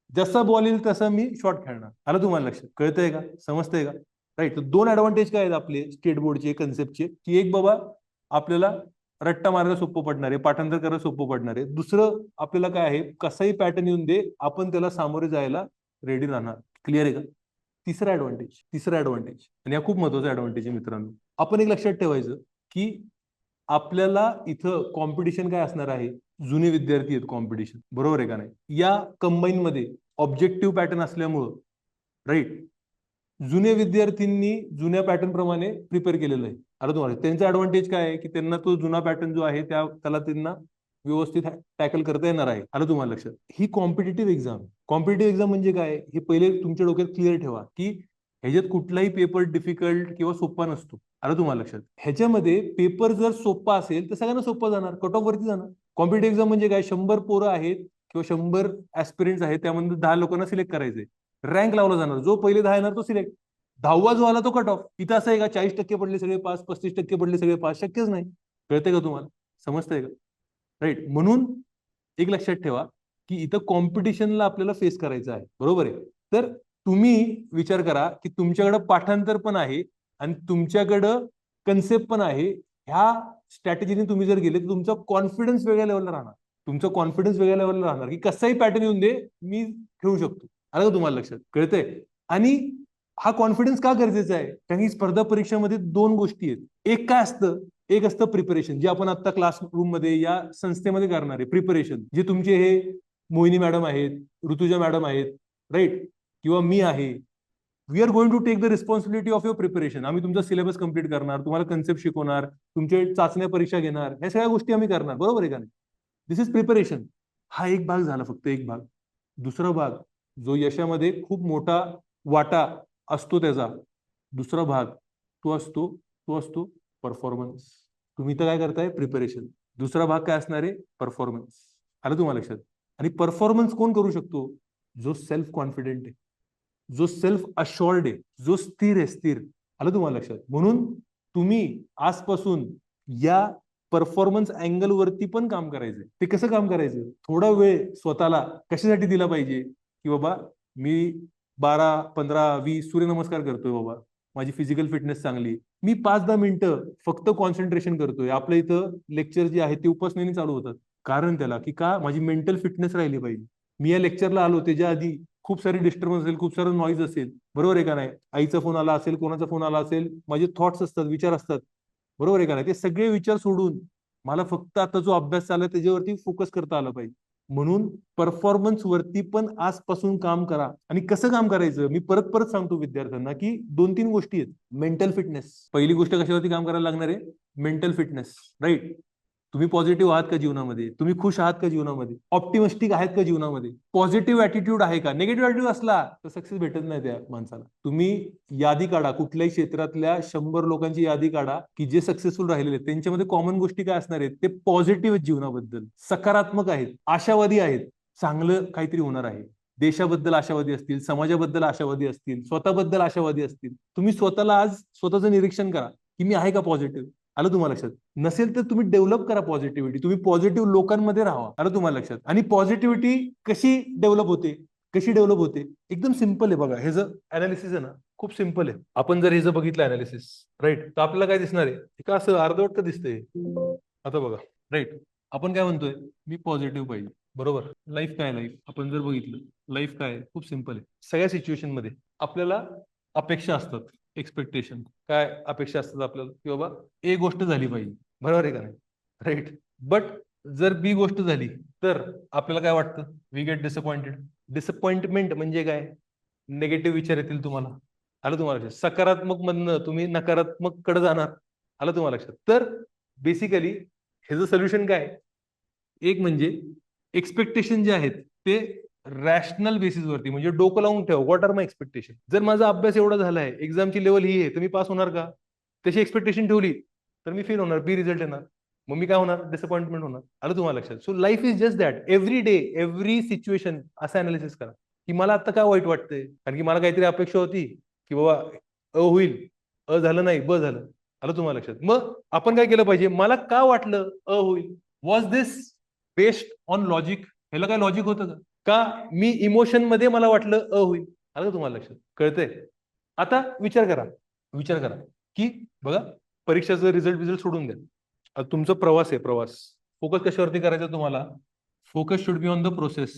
जसा बॉल येईल तसा मी शॉट खेळणार. आलं तुम्हाला लक्षात, कळतंय का, समजतंय का, राईट. तर 2 ऍडव्हान्टेज काय आहेत आपले स्टेट बोर्डचे कन्सेप्टचे की एक बाबा आपल्याला रट्टा मारायला सोपं पडणार आहे, पाठांतर करायला सोपं पडणार आहे. दुसरं आपल्याला काय आहे, कसाही पॅटर्न येऊन दे आपण त्याला सामोरे जायला रेडी राहणार. क्लिअर आहे का. तिसरा ऍडव्हान्टेज, आणि हा खूप महत्वाचा ऍडव्हान्टेज आहे मित्रांनो. आपण एक लक्षात ठेवायचं की आपल्याला इथं कॉम्पिटिशन काय असणार आहे, जुने विद्यार्थी आहेत कॉम्पिटिशन, बरोबर आहे का नाही. या कंबाईन मध्ये ऑब्जेक्टिव्ह पॅटर्न असल्यामुळं, राईट, जुने विद्यार्थ्यांनी जुन्या पॅटर्न प्रमाणे प्रिपेअर केलेलं आहे. आता तुम्हाला त्यांचा ऍडव्हान्टेज काय आहे की त्यांना तो जुना पॅटर्न जो आहे त्याला त्यांना व्यवस्थित टॅकल करता येणार आहे. आलं तुम्हाला लक्षात. ही कॉम्पिटेटिव्ह एक्झाम म्हणजे काय, हे पहिले तुमच्या डोक्यात क्लिअर ठेवा की ह्याच्यात कुठलाही पेपर डिफिकल्ट किंवा सोपा नसतो. आलं तुम्हाला लक्षात. ह्याच्यामध्ये पेपर जर सोपा असेल तर सगळ्यांना सोपा जाणार, कट ऑफ वरती जाणार. कॉम्पिटेटिव्ह एक्झाम म्हणजे काय, 100 पोरं आहेत किंवा 100 ऍस्पिरंट्स आहेत, त्यामध्ये 10 लोकांना सिलेक्ट करायचंय, रँक लावला जाणार, जो पहिले 10 येणार तो सिलेक्ट, 10वा जो आला तो कट ऑफ. इथं असं आहे का 40% पडले सगळे पास, 35% पडले सगळे पास, शक्यच नाही. कळतंय का तुम्हाला, समजतंय का, राईट. म्हणून एक लक्षात ठेवा की इथं कॉम्पिटिशनला आपल्याला फेस करायचं आहे, बरोबर आहे. तर तुम्ही विचार करा की तुमच्याकडं पाठांतर पण आहे आणि तुमच्याकडं कन्सेप्ट पण आहे. ह्या स्ट्रॅटेजीने तुम्ही जर गेले तर तुमचा कॉन्फिडन्स वेगळ्या लेवलला राहणार, की कसाही पॅटर्न येऊन दे मी खेळू शकतो. आलं का तुम्हाला लक्षात, कळतंय. आणि हा कॉन्फिडन्स का गरजेचा आहे, कारण की स्पर्धा परीक्षेमध्ये 2 गोष्टी आहेत. एक काय असतं, एक असतं प्रिपरेशन, जे आपण आता क्लासरूम मध्ये या संस्थेमध्ये करणार आहे प्रिपरेशन, जे तुमचे हे मोहिनी मॅडम आहेत, ऋतुजा मॅडम आहेत, राईट, किंवा मी आहे. We are going to take the responsibility of your preparation. आम्ही तुमचा सिलेबस कंप्लीट करणार, तुम्हाला कन्सेप्ट शिकवणार, तुमचे चाचण्या परीक्षा घेणार, ह्या सगळ्या गोष्टी आम्ही करणार, बरोबर आहे का नाही. दिस इज प्रिपरेशन. हा एक भाग झाला, फक्त एक भाग. दुसरा भाग जो यशामध्ये खूप मोठा वाटा असतो त्याचा, दुसरा भाग तो असतो परफॉर्मन्स. तुम्ही तर काय करताय? प्रिपरेशन. दुसरा भाग काय असणार आहे? परफॉर्मन्स. आलं तुम्हाला लक्षात? आणि परफॉर्मन्स कोण करू शकतो? जो सेल्फ कॉन्फिडेंट आहे, जो सेल्फ अशोर्ड आहे, जो स्थिर आहे, स्थिर. आलं तुम्हाला लक्षात? म्हणून तुम्ही आजपासून या परफॉर्मन्स अँगल वरती पण काम करायचंय. ते कसं काम करायचं? थोडा वेळ स्वतःला कशासाठी दिला पाहिजे? की बाबा मी 12, 15, 20 सूर्यनमस्कार करतोय बाबा, माझी फिजिकल फिटनेस चांगली. मी 5-10 मिनिटं फक्त कॉन्सन्ट्रेशन करतोय. आपल्या इथं लेक्चर जे आहे ते उपासनेने चालू होतात. कारण त्याला की का? माझी मेंटल फिटनेस राहिली पाहिजे. मी या लेक्चरला आलो त्याच्या आधी खूप सारी डिस्टर्बन्स असेल, खूप सारं नॉईज असेल, बरोबर आहे का नाही? आईचा फोन आला असेल, कोणाचा फोन आला असेल, माझे थॉट्स असतात, विचार असतात, बरोबर आहे का नाही? ते सगळे विचार सोडून मला फक्त आता जो अभ्यास चालला त्याच्यावरती फोकस करता आला पाहिजे. म्हणून परफॉर्मन्स वरती पण आजपासून काम करा. आणि कसं काम करायचं? मी परत परत सांगतो विद्यार्थ्यांना की 2-3 गोष्टी आहेत. मेंटल फिटनेस, पहिली गोष्ट कशावरती काम करायला लागणार आहे? Mental fitness, right? तुम्ही पॉझिटिव्ह आहात का जीवनामध्ये? तुम्ही खुश आहात का जीवनामध्ये? ऑप्टिमिस्टिक आहेत का जीवनामध्ये? पॉझिटिव्ह ऍटिट्यूड आहे का? निगेटिव्ह ऍटिट्यूड असला तर सक्सेस भेटत नाही त्या माणसाला. तुम्ही यादी काढा, कुठल्याही क्षेत्रातल्या 100 लोकांची यादी काढा की जे सक्सेसफुल राहिलेले आहेत. त्यांच्यामध्ये कॉमन गोष्टी काय असणार आहेत? ते पॉझिटिव्ह आहेत, जीवनाबद्दल सकारात्मक आहेत, आशावादी आहेत, चांगलं काहीतरी होणार आहे. देशाबद्दल आशावादी असतील, समाजाबद्दल आशावादी असतील, स्वतःबद्दल आशावादी असतील. तुम्ही स्वतःला आज स्वतःचं निरीक्षण करा की मी आहे का पॉझिटिव्ह? आलं तुम्हाला लक्षात? नसेल तर तुम्ही डेव्हलप करा पॉझिटिव्हिटी. तुम्ही पॉझिटिव्ह लोकांमध्ये राहा. आलं तुम्हाला लक्षात? आणि पॉझिटिव्हिटी कशी डेव्हलप होते? कशी डेव्हलप होते? एकदम सिंपल आहे बघा. हे जर अनालिसिस आहे ना, खूप सिंपल आहे. आपण जर हे जर बघितलं अनालिसिस, राईट, तर आपल्याला काय दिसणार आहे? का असं अर्धवट का दिसतंय? आता बघा, राईट, आपण काय म्हणतोय? मी पॉझिटिव्ह पाहिजे, बरोबर? लाईफ काय? लाईफ आपण जर बघितलं, लाईफ काय? खूप सिंपल आहे. सगळ्या सिच्युएशन मध्ये आपल्याला अपेक्षा असतात, एक्सपेक्टेशन. काय अपेक्षा असतात आपल्याला? की बाबा ए गोष्ट झाली पाहिजे, बरोबर आहे का नाही? राईट. बट जर बी गोष्ट झाली तर आपल्याला काय वाटतं? We get disappointed. डिसअपॉइंटमेंट म्हणजे काय? निगेटिव्ह विचार येतील तुम्हाला. आलं तुम्हाला लक्षात? सकारात्मक मधनं तुम्ही नकारात्मक कडे जाणार. आलं तुम्हाला लक्षात? तर बेसिकली ह्याचं सोल्युशन काय? एक म्हणजे एक्सपेक्टेशन जे आहेत ते रॅशनल बेसिसवरती, म्हणजे डोकं लावून ठेव. What are my expectation? जर माझा अभ्यास एवढा झालाय, एक्झामची लेवल ही आहे, तर मी पास होणार का? तशी एक्सपेक्टेशन ठेवली तर मी फेल होणार, बी रिझल्ट येणार. मग मी काय होणार? डिसअपॉइंटमेंट होणार. आलं तुम्हाला लक्षात? So life is just that. Every day, every situation असं अनालिसिस करा की मला आता काय वाईट वाटतंय, कारण की मला काहीतरी अपेक्षा होती की बाबा अ होईल, अ झालं नाही, ब झालं. आलं तुम्हाला लक्षात? मग आपण काय केलं पाहिजे? मला का वाटलं अ होईल? Was this based on logic? ह्याला काय लॉजिक होतं का? का मी इमोशन मध्ये मला वाटलं अ होईल? आलं का तुम्हाला लक्षात? कळतंय? आता विचार करा की बघा, परीक्षाचं रिझल्ट सोडून द्या. आता तुमचा प्रवास आहे, प्रवास. फोकस कशावरती करायचा तुम्हाला? Focus should be on the process,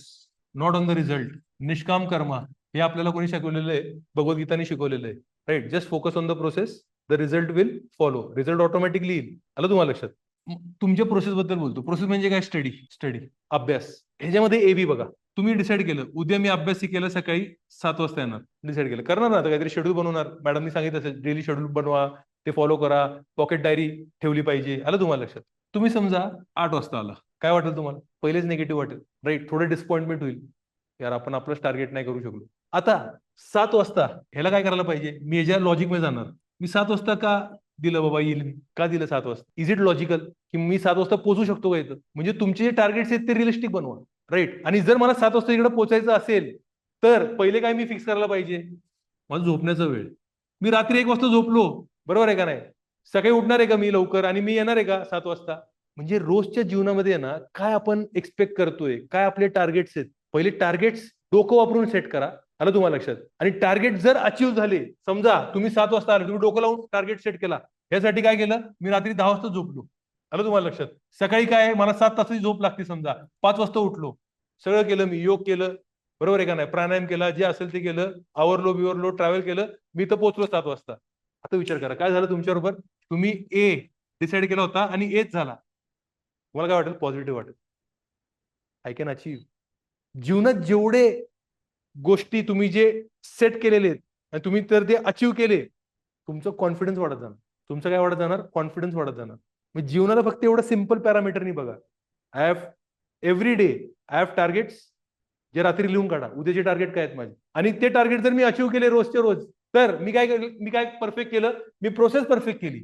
not on the result. निष्काम कर्मा हे आपल्याला कोणी शिकवलेलं आहे? भगवद्गीताने शिकवलेलं आहे, right? Just focus on the process, the result will follow. Result automatically येईल. आलं तुम्हाला लक्षात? तुमच्या प्रोसेस बद्दल बोलतो. प्रोसेस म्हणजे काय? स्टडी, अभ्यास. ह्याच्यामध्ये एबी बघा. तुम्ही डिसाईड केलं उद्या मी अभ्यास केला, सकाळी 7 वाजता येणार, डिसाईड केलं, करणार ना? आता काहीतरी शेड्यूल बनवणार. मॅडमनी सांगितलं असेल डेली शेड्यूल बनवा, ते फॉलो करा, पॉकेट डायरी ठेवली पाहिजे. आलं तुम्हाला लक्षात? तुम्ही समजा 8 वाजता आला, काय वाटेल तुम्हाला? पहिलेच निगेटिव्ह वाटेल, राईट? थोडं डिसअपॉइंटमेंट होईल, यार आपण आपलंच टार्गेट नाही करू शकलो. आता 7 वाजता ह्याला काय करायला पाहिजे? मी याच्या लॉजिक मध्ये जाणार. मी 7 वाजता का दिलं बाबा? येईल मी का दिलं 7 वाजता? इज इट लॉजिकल की मी 7 वाजता पोहोचू शकतो का इथं? म्हणजे तुमचे जे टार्गेट्स आहेत ते रिअलिस्टिक बनवा, राईट? आणि जर मला 7 वाजता इकडे पोहोचायचं असेल तर पहिले काय मी फिक्स करायला पाहिजे? माझा झोपण्याचा वेळ. मी रात्री 1 वाजता झोपलो, बरोबर आहे का नाही? सकाळी उठणार आहे का मी लवकर? आणि मी येणार आहे का 7 वाजता? म्हणजे रोजच्या जीवनामध्ये ना काय आपण एक्सपेक्ट करतोय, काय आपले टार्गेट्स आहेत, पहिले टार्गेट्स डोकं वापरून सेट करा. आलं तुम्हाला लक्षात? आणि टार्गेट जर अचीव्ह झाले, समजा तुम्ही 7 वाजता आले, तुम्ही डोकं लावून टार्गेट सेट केला, यासाठी काय केलं? मी रात्री 10 वाजता झोपलो. आलं तुम्हाला लक्षात? सकाळी काय, मला 7 तासाची झोप लागते, समजा 5 वाजता उठलो, सगळं केलं, मी योग केलं, बरोबर आहे का नाही? प्राणायाम केला, जे असेल ते केलं, आवरलो बिवरलो, ट्रॅव्हल केलं, मी तर पोहोचलो 7 वाजता. आता विचार करा काय झालं तुमच्याबरोबर? तुम्ही ए डिसाईड केला होता आणि एच झाला. तुम्हाला काय वाटेल? पॉझिटिव्ह वाटेल. I can achieve. जीवनात जेवढे गोष्टी तुम्ही जे सेट केलेले आहेत आणि तुम्ही तर ते अचीव्ह केले, तुमचं कॉन्फिडन्स वाढत जाणार. तुमचं काय वाढत जाणार? कॉन्फिडन्स वाढत जाणार. मग जीवनाला फक्त एवढं सिंपल पॅरामीटरनी बघा. I have every day I have targets, जे रात्री लिहून काढा, उद्याचे टार्गेट काय आहेत माझे, आणि ते टार्गेट जर मी अचीव्ह केले रोजचे रोज, तर मी काय परफेक्ट केलं, मी प्रोसेस परफेक्ट केली.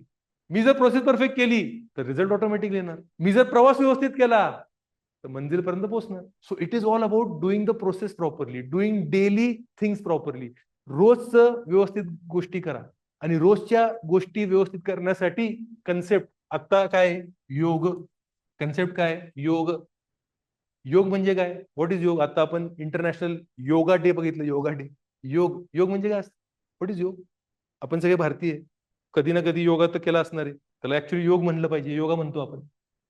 मी जर प्रोसेस परफेक्ट केली तर रिझल्ट ऑटोमॅटिकली येणार. मी जर प्रवास व्यवस्थित केला तर मंजिलपर्यंत पोहोचणार. So it is all about doing the process properly, doing daily things properly. रोजचं व्यवस्थित गोष्टी करा, आणि रोजच्या गोष्टी व्यवस्थित करण्यासाठी कन्सेप्ट आता काय, योग. कन्सेप्ट काय, योग. योग म्हणजे काय, व्हॉट इज योग? आता आपण इंटरनॅशनल योगा डे बघितलं, योगा डे. योग योग म्हणजे काय असतं, व्हॉट इज योग? आपण सगळे भारतीय, कधी ना कधी योगा तर केला असणार आहे, त्याला ऍक्च्युली योग म्हणलं पाहिजे, योगा म्हणतो आपण.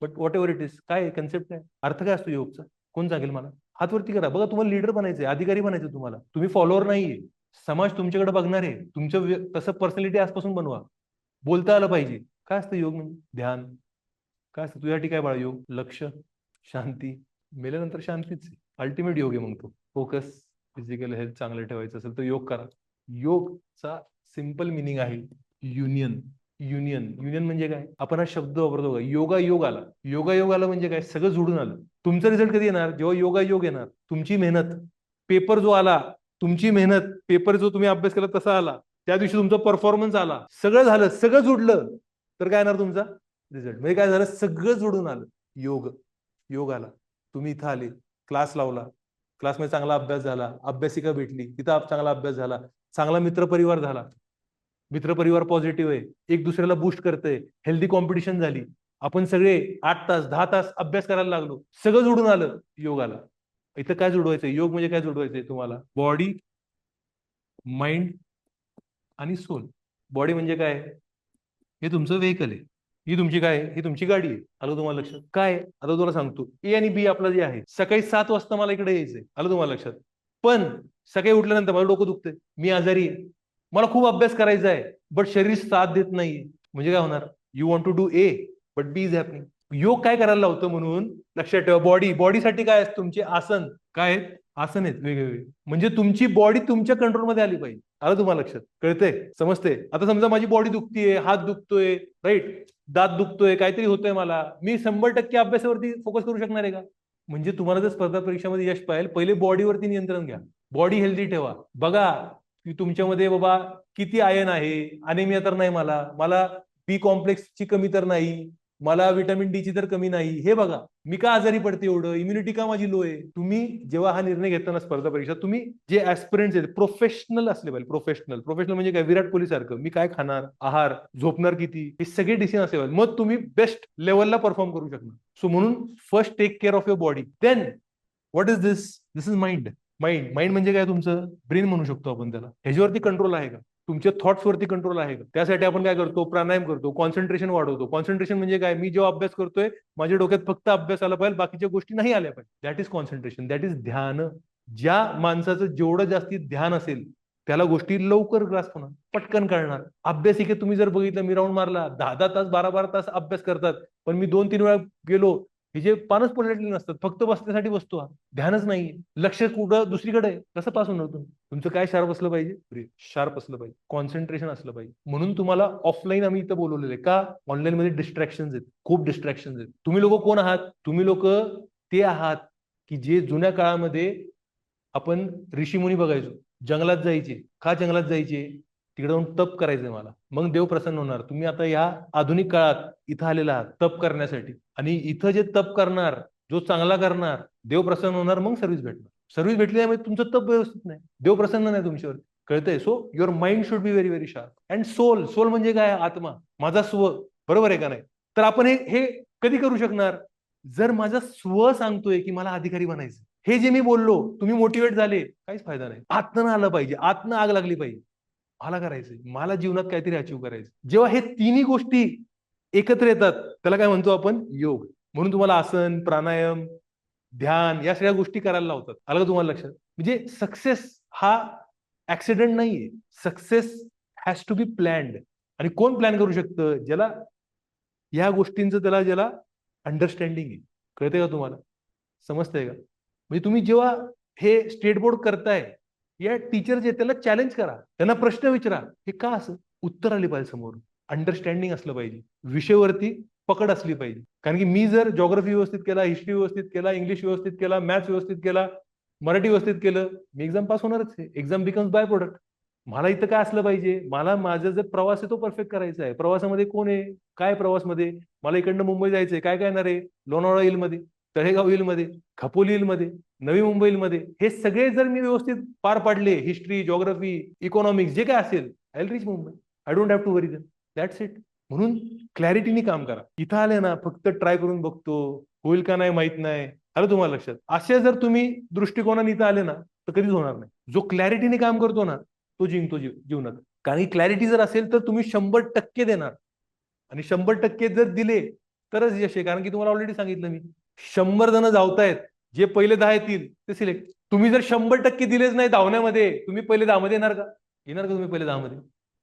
But what ever it is, काय कन्सेप्ट, काय अर्थ, काय असतो योगचा? कोण सांगेल मला? हात वरती करा. बघा, तुम्हाला लीडर बनायचंय, अधिकारी बनायचं तुम्हाला. तुम्ही फॉलोअर नाहीये, समाज तुमच्याकडे बघणार आहे. तुमचं तसं पर्सनॅलिटी आजपासून बनवा. बोलता आलं पाहिजे. काय असतं योग म्हणजे? ध्यान. काय असतं तुझ्यासाठी? काय बाळा योग? लक्ष, शांती. मेल्यानंतर शांतीच अल्टिमेट योग आहे. मग तो फोकस, फिजिकल हेल्थ चांगलं ठेवायचं असेल तर योग करा. योगचा सिंपल मिनिंग आहे युनियन. युनियन युनियन म्हणजे काय? आपण हा शब्द वापरतो का, योगा योग आला. योगा योग आला म्हणजे काय? सगळं जोडून आलं. तुमचा रिझल्ट कधी येणार? जेव्हा योगा योग येणार. तुमची मेहनत, पेपर जो आला, तुमची मेहनत, पेपर जो तुम्ही अभ्यास केला तसा आला, त्या दिवशी तुमचा परफॉर्मन्स आला, सगळं झालं, सगळं जुडलं, तर काय येणार तुमचा रिझल्ट? म्हणजे काय झालं? सगळं जोडून आलं. योग. योग आला, तुम्ही इथं आले, क्लास लावला, क्लासमध्ये चांगला अभ्यास झाला, अभ्यासिका भेटली, तिथं चांगला अभ्यास झाला, चांगला मित्रपरिवार झाला, मित्रपरिवार पॉझिटिव्ह आहे, एक दुसऱ्याला बूस्ट करतंय, हेल्दी कॉम्पिटिशन झाली, आपण सगळे 8 तास 10 तास अभ्यास करायला लागलो, सगळं जोडून आलं, योग आला. इथं काय जोडवायचंय? योग म्हणजे काय जोडवायचंय तुम्हाला? बॉडी, माइंड आणि सोल. बॉडी म्हणजे काय? हे तुमचं व्हेकल आहे, ही तुमची काय आहे? ही तुमची गाडी आहे. आलं तुम्हाला लक्षात? काय आता तुम्हाला सांगतो, ए आणि बी आपलं जे आहे, सकाळी 7 वाजता मला इकडे यायचंय, आलं तुम्हाला लक्षात? पण सकाळी उठल्यानंतर माझं डोकं दुखतंय, मी आजारी आहे, मला खूप अभ्यास करायचा आहे, बट शरीर साथ देत नाहीये. म्हणजे काय होणार? You want to do A but B is happening. योग काय करायला लावतं? म्हणून लक्षात ठेवा, बॉडीसाठी काय असतं? तुमचे आसन. काय आहेत? आसन आहेत वेगवेगळे. म्हणजे तुमची बॉडी तुमच्या कंट्रोलमध्ये आली पाहिजे. आलं तुम्हाला लक्षात? कळतंय? समजते? आता समजा माझी बॉडी दुखतीये, हात दुखतोय, राईट, दात दुखतोय, काहीतरी होतंय मला, मी 100% अभ्यासावरती फोकस करू शकणार आहे का? म्हणजे तुम्हाला जर स्पर्धा परीक्षामध्ये यश पाहिजे, पहिले बॉडीवरती नियंत्रण घ्या, बॉडी हेल्दी ठेवा. बघा की तुमच्यामध्ये बाबा किती आयन आहे, अनेमिया तर नाही, मला बी कॉम्प्लेक्सची कमी तर नाही, मला विटामिन डी ची तर कमी नाही, हे बघा, मी का आजारी पडते एवढं, इम्युनिटी का माझी लो आहे. तुम्ही जेव्हा हा निर्णय घेताना स्पर्धा परीक्षा, तुम्ही जे ऍस्पिरंट्स आहेत प्रोफेशनल असले पाहिजे. प्रोफेशनल म्हणजे काय? विराट कोहली सारखं मी काय खाणार, आहार, झोपणार किती, हे सगळे डिसिजन असले पाहिजे. मग तुम्ही बेस्ट लेवलला परफॉर्म करू शकणार. सो म्हणून first take care of your body, then what is this? This is mind. Mind म्हणजे काय? तुमचं ब्रेन म्हणू शकतो आपण त्याला. ह्याच्यावरती कंट्रोल आहे का? तुमच्या थॉट्स वरती कंट्रोल आहे का? त्यासाठी आपण काय करतो? प्राणायाम करतो, कॉन्सन्ट्रेशन वाढवतो. कॉन्सन्ट्रेशन म्हणजे काय? मी जेव्हा अभ्यास करतोय, माझ्या डोक्यात फक्त अभ्यास आला पाहिजे, बाकीच्या गोष्टी नाही आल्या पाहिजे. That is concentration, that is ध्यान. ज्या माणसाचं जेवढं जास्ती ध्यान असेल, त्याला गोष्टी लवकर ग्रास्प होणार, पटकन कळणार. अभ्यासिके तुम्ही जर बघितलं, मी राऊंड मारला, 10-10 तास 12-12 तास अभ्यास करतात, पण मी 2-3 वेळा गेलो, हे जे पानच पलटलेले नसतात, फक्त बसण्यासाठी बसतो, हा ध्यानच नाही, लक्ष कुठं दुसरीकडे आहे, कसं पास होणार तुम्ही? तुमचं काय शार्प असलं पाहिजे? शार्प असलं पाहिजे, कॉन्सन्ट्रेशन असलं पाहिजे. म्हणून तुम्हाला ऑफलाईन आम्ही इथं बोलवलेलं आहे का? ऑनलाईन मध्ये डिस्ट्रॅक्शन आहेत, खूप डिस्ट्रॅक्शन आहेत. तुम्ही लोक कोण आहात? तुम्ही लोक ते आहात की जे जुन्या काळामध्ये आपण ऋषीमुनी बघायचो, जंगलात जायचे. का जंगलात जायचे? तिकडे जाऊन तप करायचंय मला, मग देव प्रसन्न होणार. तुम्ही आता या आधुनिक काळात इथं आलेला आहात तप करण्यासाठी, आणि इथं जे तप करणार, जो चांगला करणार, देव प्रसन्न होणार, मग सर्व्हिस भेटणार. सर्व्हिस भेटली नाही म्हणजे तुमचं तप व्यवस्थित नाही, देव प्रसन्न नाही तुमच्यावर. कळतंय? So your mind should be very very sharp. And soul, soul म्हणजे काय? आत्मा, माझा स्व. बरोबर आहे का नाही? तर आपण हे कधी करू शकणार? जर माझा स्व सांगतोय की मला अधिकारी बनायचं, हे जे मी बोललो, तुम्ही मोटिवेट झाले, काहीच फायदा नाही. आतनं आलं पाहिजे, आतनं आग लागली पाहिजे, मला करायचंय, मला जीवनात काहीतरी अचीव्ह करायचं. जेव्हा हे तिन्ही गोष्टी एकत्र येतात, त्याला काय म्हणतो आपण? योग. म्हणून तुम्हाला आसन, प्राणायाम, ध्यान या सगळ्या गोष्टी करायला लावतात. आलं का तुम्हाला लक्षात? म्हणजे सक्सेस हा ऍक्सिडेंट नाहीये, success has to be planned. आणि कोण प्लॅन करू शकतं? ज्याला या गोष्टींचं, ज्याला अंडरस्टँडिंग आहे. कळतंय का तुम्हाला? समजतंय का? म्हणजे तुम्ही जेव्हा हे स्टेट बोर्ड करताय, या टीचर जे त्याला चॅलेंज करा, त्यांना प्रश्न विचारा, हे का असं? उत्तर आले पाहिजे समोर, अंडरस्टँडिंग असलं पाहिजे, विषयावरती पकड असली पाहिजे. कारण की मी जर जॉग्राफी व्यवस्थित केला, हिस्ट्री व्यवस्थित केला, इंग्लिश व्यवस्थित केला, मॅथ्स व्यवस्थित केला, मराठी व्यवस्थित केलं मी एक्झाम पास होणारच आहे. Exam becomes by product. मला इथं काय असलं पाहिजे, मला माझा जर प्रवास आहे तो परफेक्ट करायचा आहे. प्रवासामध्ये कोण आहे, काय प्रवासमध्ये, मला इकडनं मुंबई जायचंय, काय काय येणार आहे, लोणावळा येईल मध्ये, तळेगाव येईल मध्ये, खपोली येईल मध्ये, नवी मुंबई येईल मध्ये, हे सगळे जर मी व्यवस्थित पार पाडले, हिस्ट्री, जॉग्राफी, इकॉनॉमिक्स जे काय असेल, I will reach Mumbai. I don't have to worry them. That's it. म्हणून क्लॅरिटीने काम करा. इथं आले ना फक्त ट्राय करून बघतो, होईल का नाही माहित नाही, आलं तुम्हाला लक्षात. असे जर तुम्ही दृष्टिकोनाने इथं आले ना तर कधीच होणार नाही. जो क्लॅरिटीने काम करतो ना तो जिंकतो जीवनात. कारण क्लॅरिटी जर असेल तर तुम्ही 100% देणार, आणि 100% जर दिले तरच यश आहे. कारण की तुम्हाला ऑलरेडी सांगितलं मी, 100 जण धावतायत, जे पहिले 10 येतील ते सिलेक्ट. तुम्ही जर 100% दिलेच नाही धावण्यामध्ये, तुम्ही पहिले 10 मध्ये येणार का? येणार का तुम्ही पहिले 10 मध्ये?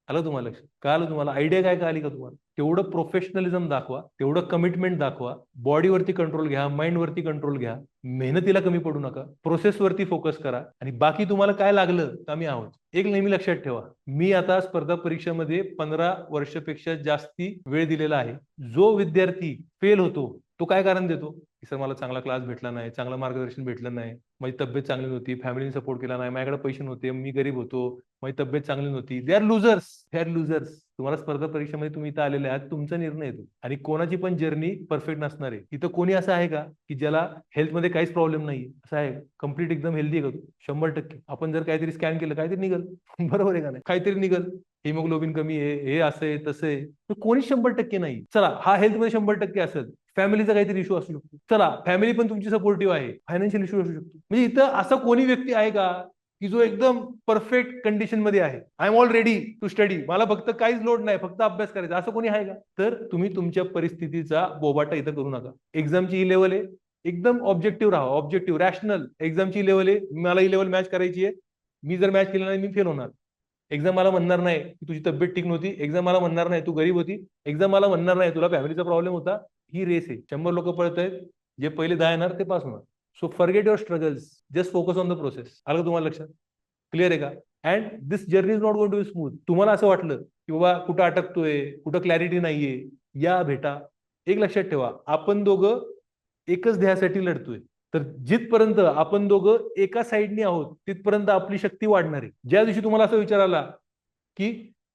आलं तुम्हाला लक्षात? कळालं तुम्हाला? आयडिया काय कळाली का तुम्हाला? तेवढं प्रोफेशनलिझम दाखवा, तेवढं कमिटमेंट दाखवा, बॉडीवरती कंट्रोल घ्या, माइंडवरती कंट्रोल घ्या, मेहनतीला कमी पडू नका, प्रोसेसवरती फोकस करा, आणि बाकी तुम्हाला काय लागलं तर आम्ही आहोत. एक नेहमी लक्षात ठेवा, मी आता स्पर्धा परीक्षेमध्ये 15 वर्षापेक्षा जास्ती वेळ दिलेला आहे. जो विद्यार्थी फेल होतो तो काय कारण देतो की सर मला चांगला क्लास भेटला नाही, चांगलं मार्गदर्शन भेटलं नाही, माझी तब्येत चांगली नव्हती, फॅमिलीने सपोर्ट केला नाही, माझ्याकडे पैसे नव्हते, मी गरीब होतो, माझी तब्येत चांगली नव्हती. They are losers. They are losers. तुम्हाला स्पर्धा परीक्षेमध्ये तुम्ही इथं आलेले आहात, तुमचा निर्णय येतो, आणि कोणाची पण जर्नी परफेक्ट नसणार आहे. इथं कोणी असं आहे का की ज्याला हेल्थमध्ये काहीच प्रॉब्लेम नाही? असं आहे? कम्प्लीट एकदम हेल्दी आहे का तू? 100%. आपण जर काहीतरी स्कॅन केलं काहीतरी निघल. बरोबर आहे का नाही? काहीतरी निघल, हिमोग्लोबिन कमी आहे, हे असं आहे तसं आहे. कोणी 100% नाही. चला हा हेल्थमध्ये 100% असेल, फॅमिलीचा काहीतरी इश्यू असू शकतो, चला फॅमिली पण तुमची सपोर्टिव्ह आहे, फायनान्शियल इश्यू असू शकतो. म्हणजे इथं असं कोणी व्यक्ती आहे का की जो एकदम परफेक्ट कंडिशन मध्ये आहे, I am all ready to study, मला फक्त काहीच लोड नाही, फक्त अभ्यास करायचा, असं कोणी आहे का? तर तुम्ही तुमच्या परिस्थितीचा बोबाटा इथं करू नका. एक्झामची ही लेवल आहे, एकदम ऑब्जेक्टिव्ह राहा, ऑब्जेक्टिव्ह रॅशनल. एक्झामची लेवल आहे, मला ही लेवल मॅच करायची आहे, मी जर मॅच केली नाही मी फेल होणार. एक्झाम मला म्हणणार नाही की तुझी तब्येत ठीक नव्हती, एक्झाम मला म्हणणार नाही तू गरीब होती, एक्झाम मला म्हणणार नाही तुला फॅमिलीचा प्रॉब्लेम होता. ही रेस आहे. 100 लोक पळत आहेत, जे पहिले 10 येणार ते पास होणार. So forget your struggles, just focus on the process. आलं का तुम्हाला लक्षात? क्लिअर आहे का? And this journey is not going to be smooth. तुम्हाला असं वाटलं की बाबा कुठं अटकतोय, कुठं क्लॅरिटी नाहीये, या भेटा. एक लक्षात ठेवा, आपण दोघं एकच ध्येयासाठी लढतोय. तर जिथपर्यंत आपण दोघं एका साईडनी आहोत तिथपर्यंत आपली शक्ती वाढणार आहे. ज्या दिवशी तुम्हाला असा विचार आला की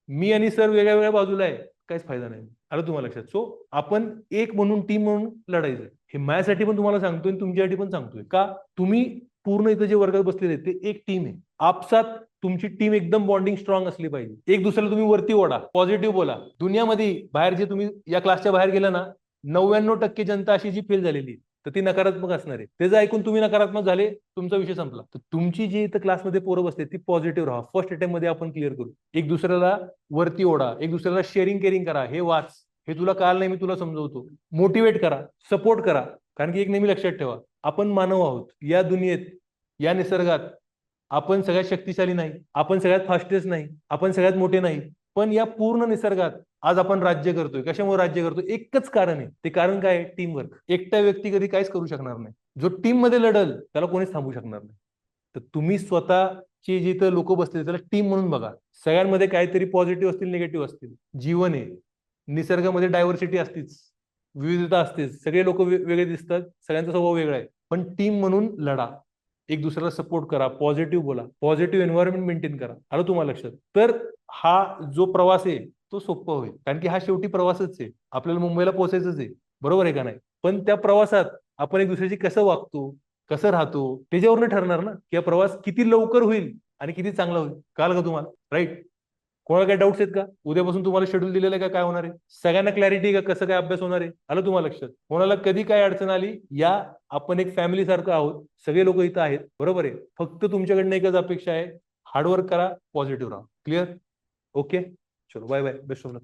मी आणि सर वेगळ्या वेगळ्या बाजूला आहे, काहीच फायदा नाही. आलं तुम्हाला लक्षात? सो आपण एक म्हणून, टीम म्हणून लढायचं. हे माझ्यासाठी पण तुम्हाला सांगतोय, तुमच्यासाठी पण सांगतोय. का? तुम्ही पूर्ण इथं जे वर्गात बसलेले ते एक टीम आहे. आपसात तुमची टीम एकदम बॉन्डिंग स्ट्रॉंग असली पाहिजे. एक दुसऱ्याला तुम्ही वरती ओढा, पॉझिटिव्ह बोला. दुनियामध्ये बाहेर जे तुम्ही या क्लासच्या बाहेर गेला ना, 99% जनता अशी जी फेल झालेली तर ती नकारात्मक असणार आहे. त्याचं ऐकून तुम्ही नकारात्मक झाले, तुमचा विषय संपला. तर तुमची जी इथं क्लासमध्ये पोरं बसते ती पॉझिटिव्ह राहा. फर्स्ट अटेम्प्ट मध्ये आपण क्लिअर करू. एक दुसऱ्याला वरती ओढा, एक दुसऱ्याला शेअरिंग केअरिंग करा. हे वाच, हे तुला कळालं नाही मी तुला समजवतो. मोटिवेट करा, सपोर्ट करा. कारण की एक नेहमी लक्षात ठेवा, आपण मानव आहोत. या दुनियेत, या निसर्गात आपण सगळ्यात शक्तिशाली नाही, आपण सगळ्यात फास्टेस्ट नाही, आपण सगळ्यात मोठे नाही, पण या पूर्ण निसर्गात आज आपण राज्य करतोय. कशामुळे राज्य करतोय? एकच कारण आहे. ते कारण काय आहे? टीमवर्क. एकटा व्यक्ती कधी काहीच करू शकणार नाही. जो टीम मध्ये लढल त्याला कोणीच थांबू शकणार नाही. तर तुम्ही स्वतःची जिथं लोक बसले त्याला टीम म्हणून बघा. सगळ्यांमध्ये काहीतरी पॉझिटिव्ह असतील, निगेटिव्ह असतील. जीवन आहे, निसर्गामध्ये डायव्हर्सिटी असतीच, विविधता असतेच, सगळे लोक वेगळे दिसतात, सगळ्यांचा स्वभाव वेगळा आहे, पण टीम म्हणून लढा. एक दुसऱ्याला सपोर्ट करा, पॉझिटिव्ह बोला, पॉझिटिव्ह एन्व्हायरमेंट मेंटेन करा. आलं तुम्हाला लक्षात? तर हा जो प्रवास आहे तो सोपा होईल. कारण की हा शेवटी प्रवासच आहे. आपल्याला मुंबईला पोहोचायचंच आहे, बरोबर आहे का नाही? पण त्या प्रवासात आपण एक दुसऱ्याशी कसं वागतो, कसं राहतो, त्याच्यावरनं ठरणार ना की हा प्रवास किती लवकर होईल आणि किती चांगला होईल. कळालं का तुम्हाला? राईट. कोणाला काही डाऊट्स आहेत का? उद्यापासून तुम्हाला शेड्यूल दिलेलं आहे का, काय होणार आहे? सगळ्यांना क्लॅरिटी का, कसं काय अभ्यास होणार आहे? आलं तुम्हाला लक्षात? कोणाला कधी काय अडचण आली, या आपण एक फॅमिली सारखं आहोत, सगळे लोक इथं आहेत, बरोबर आहे? फक्त तुमच्याकडनं एकच अपेक्षा आहे, हार्डवर्क करा, पॉझिटिव्ह राहा. क्लिअर? ओके, चलो bye bye, best of luck.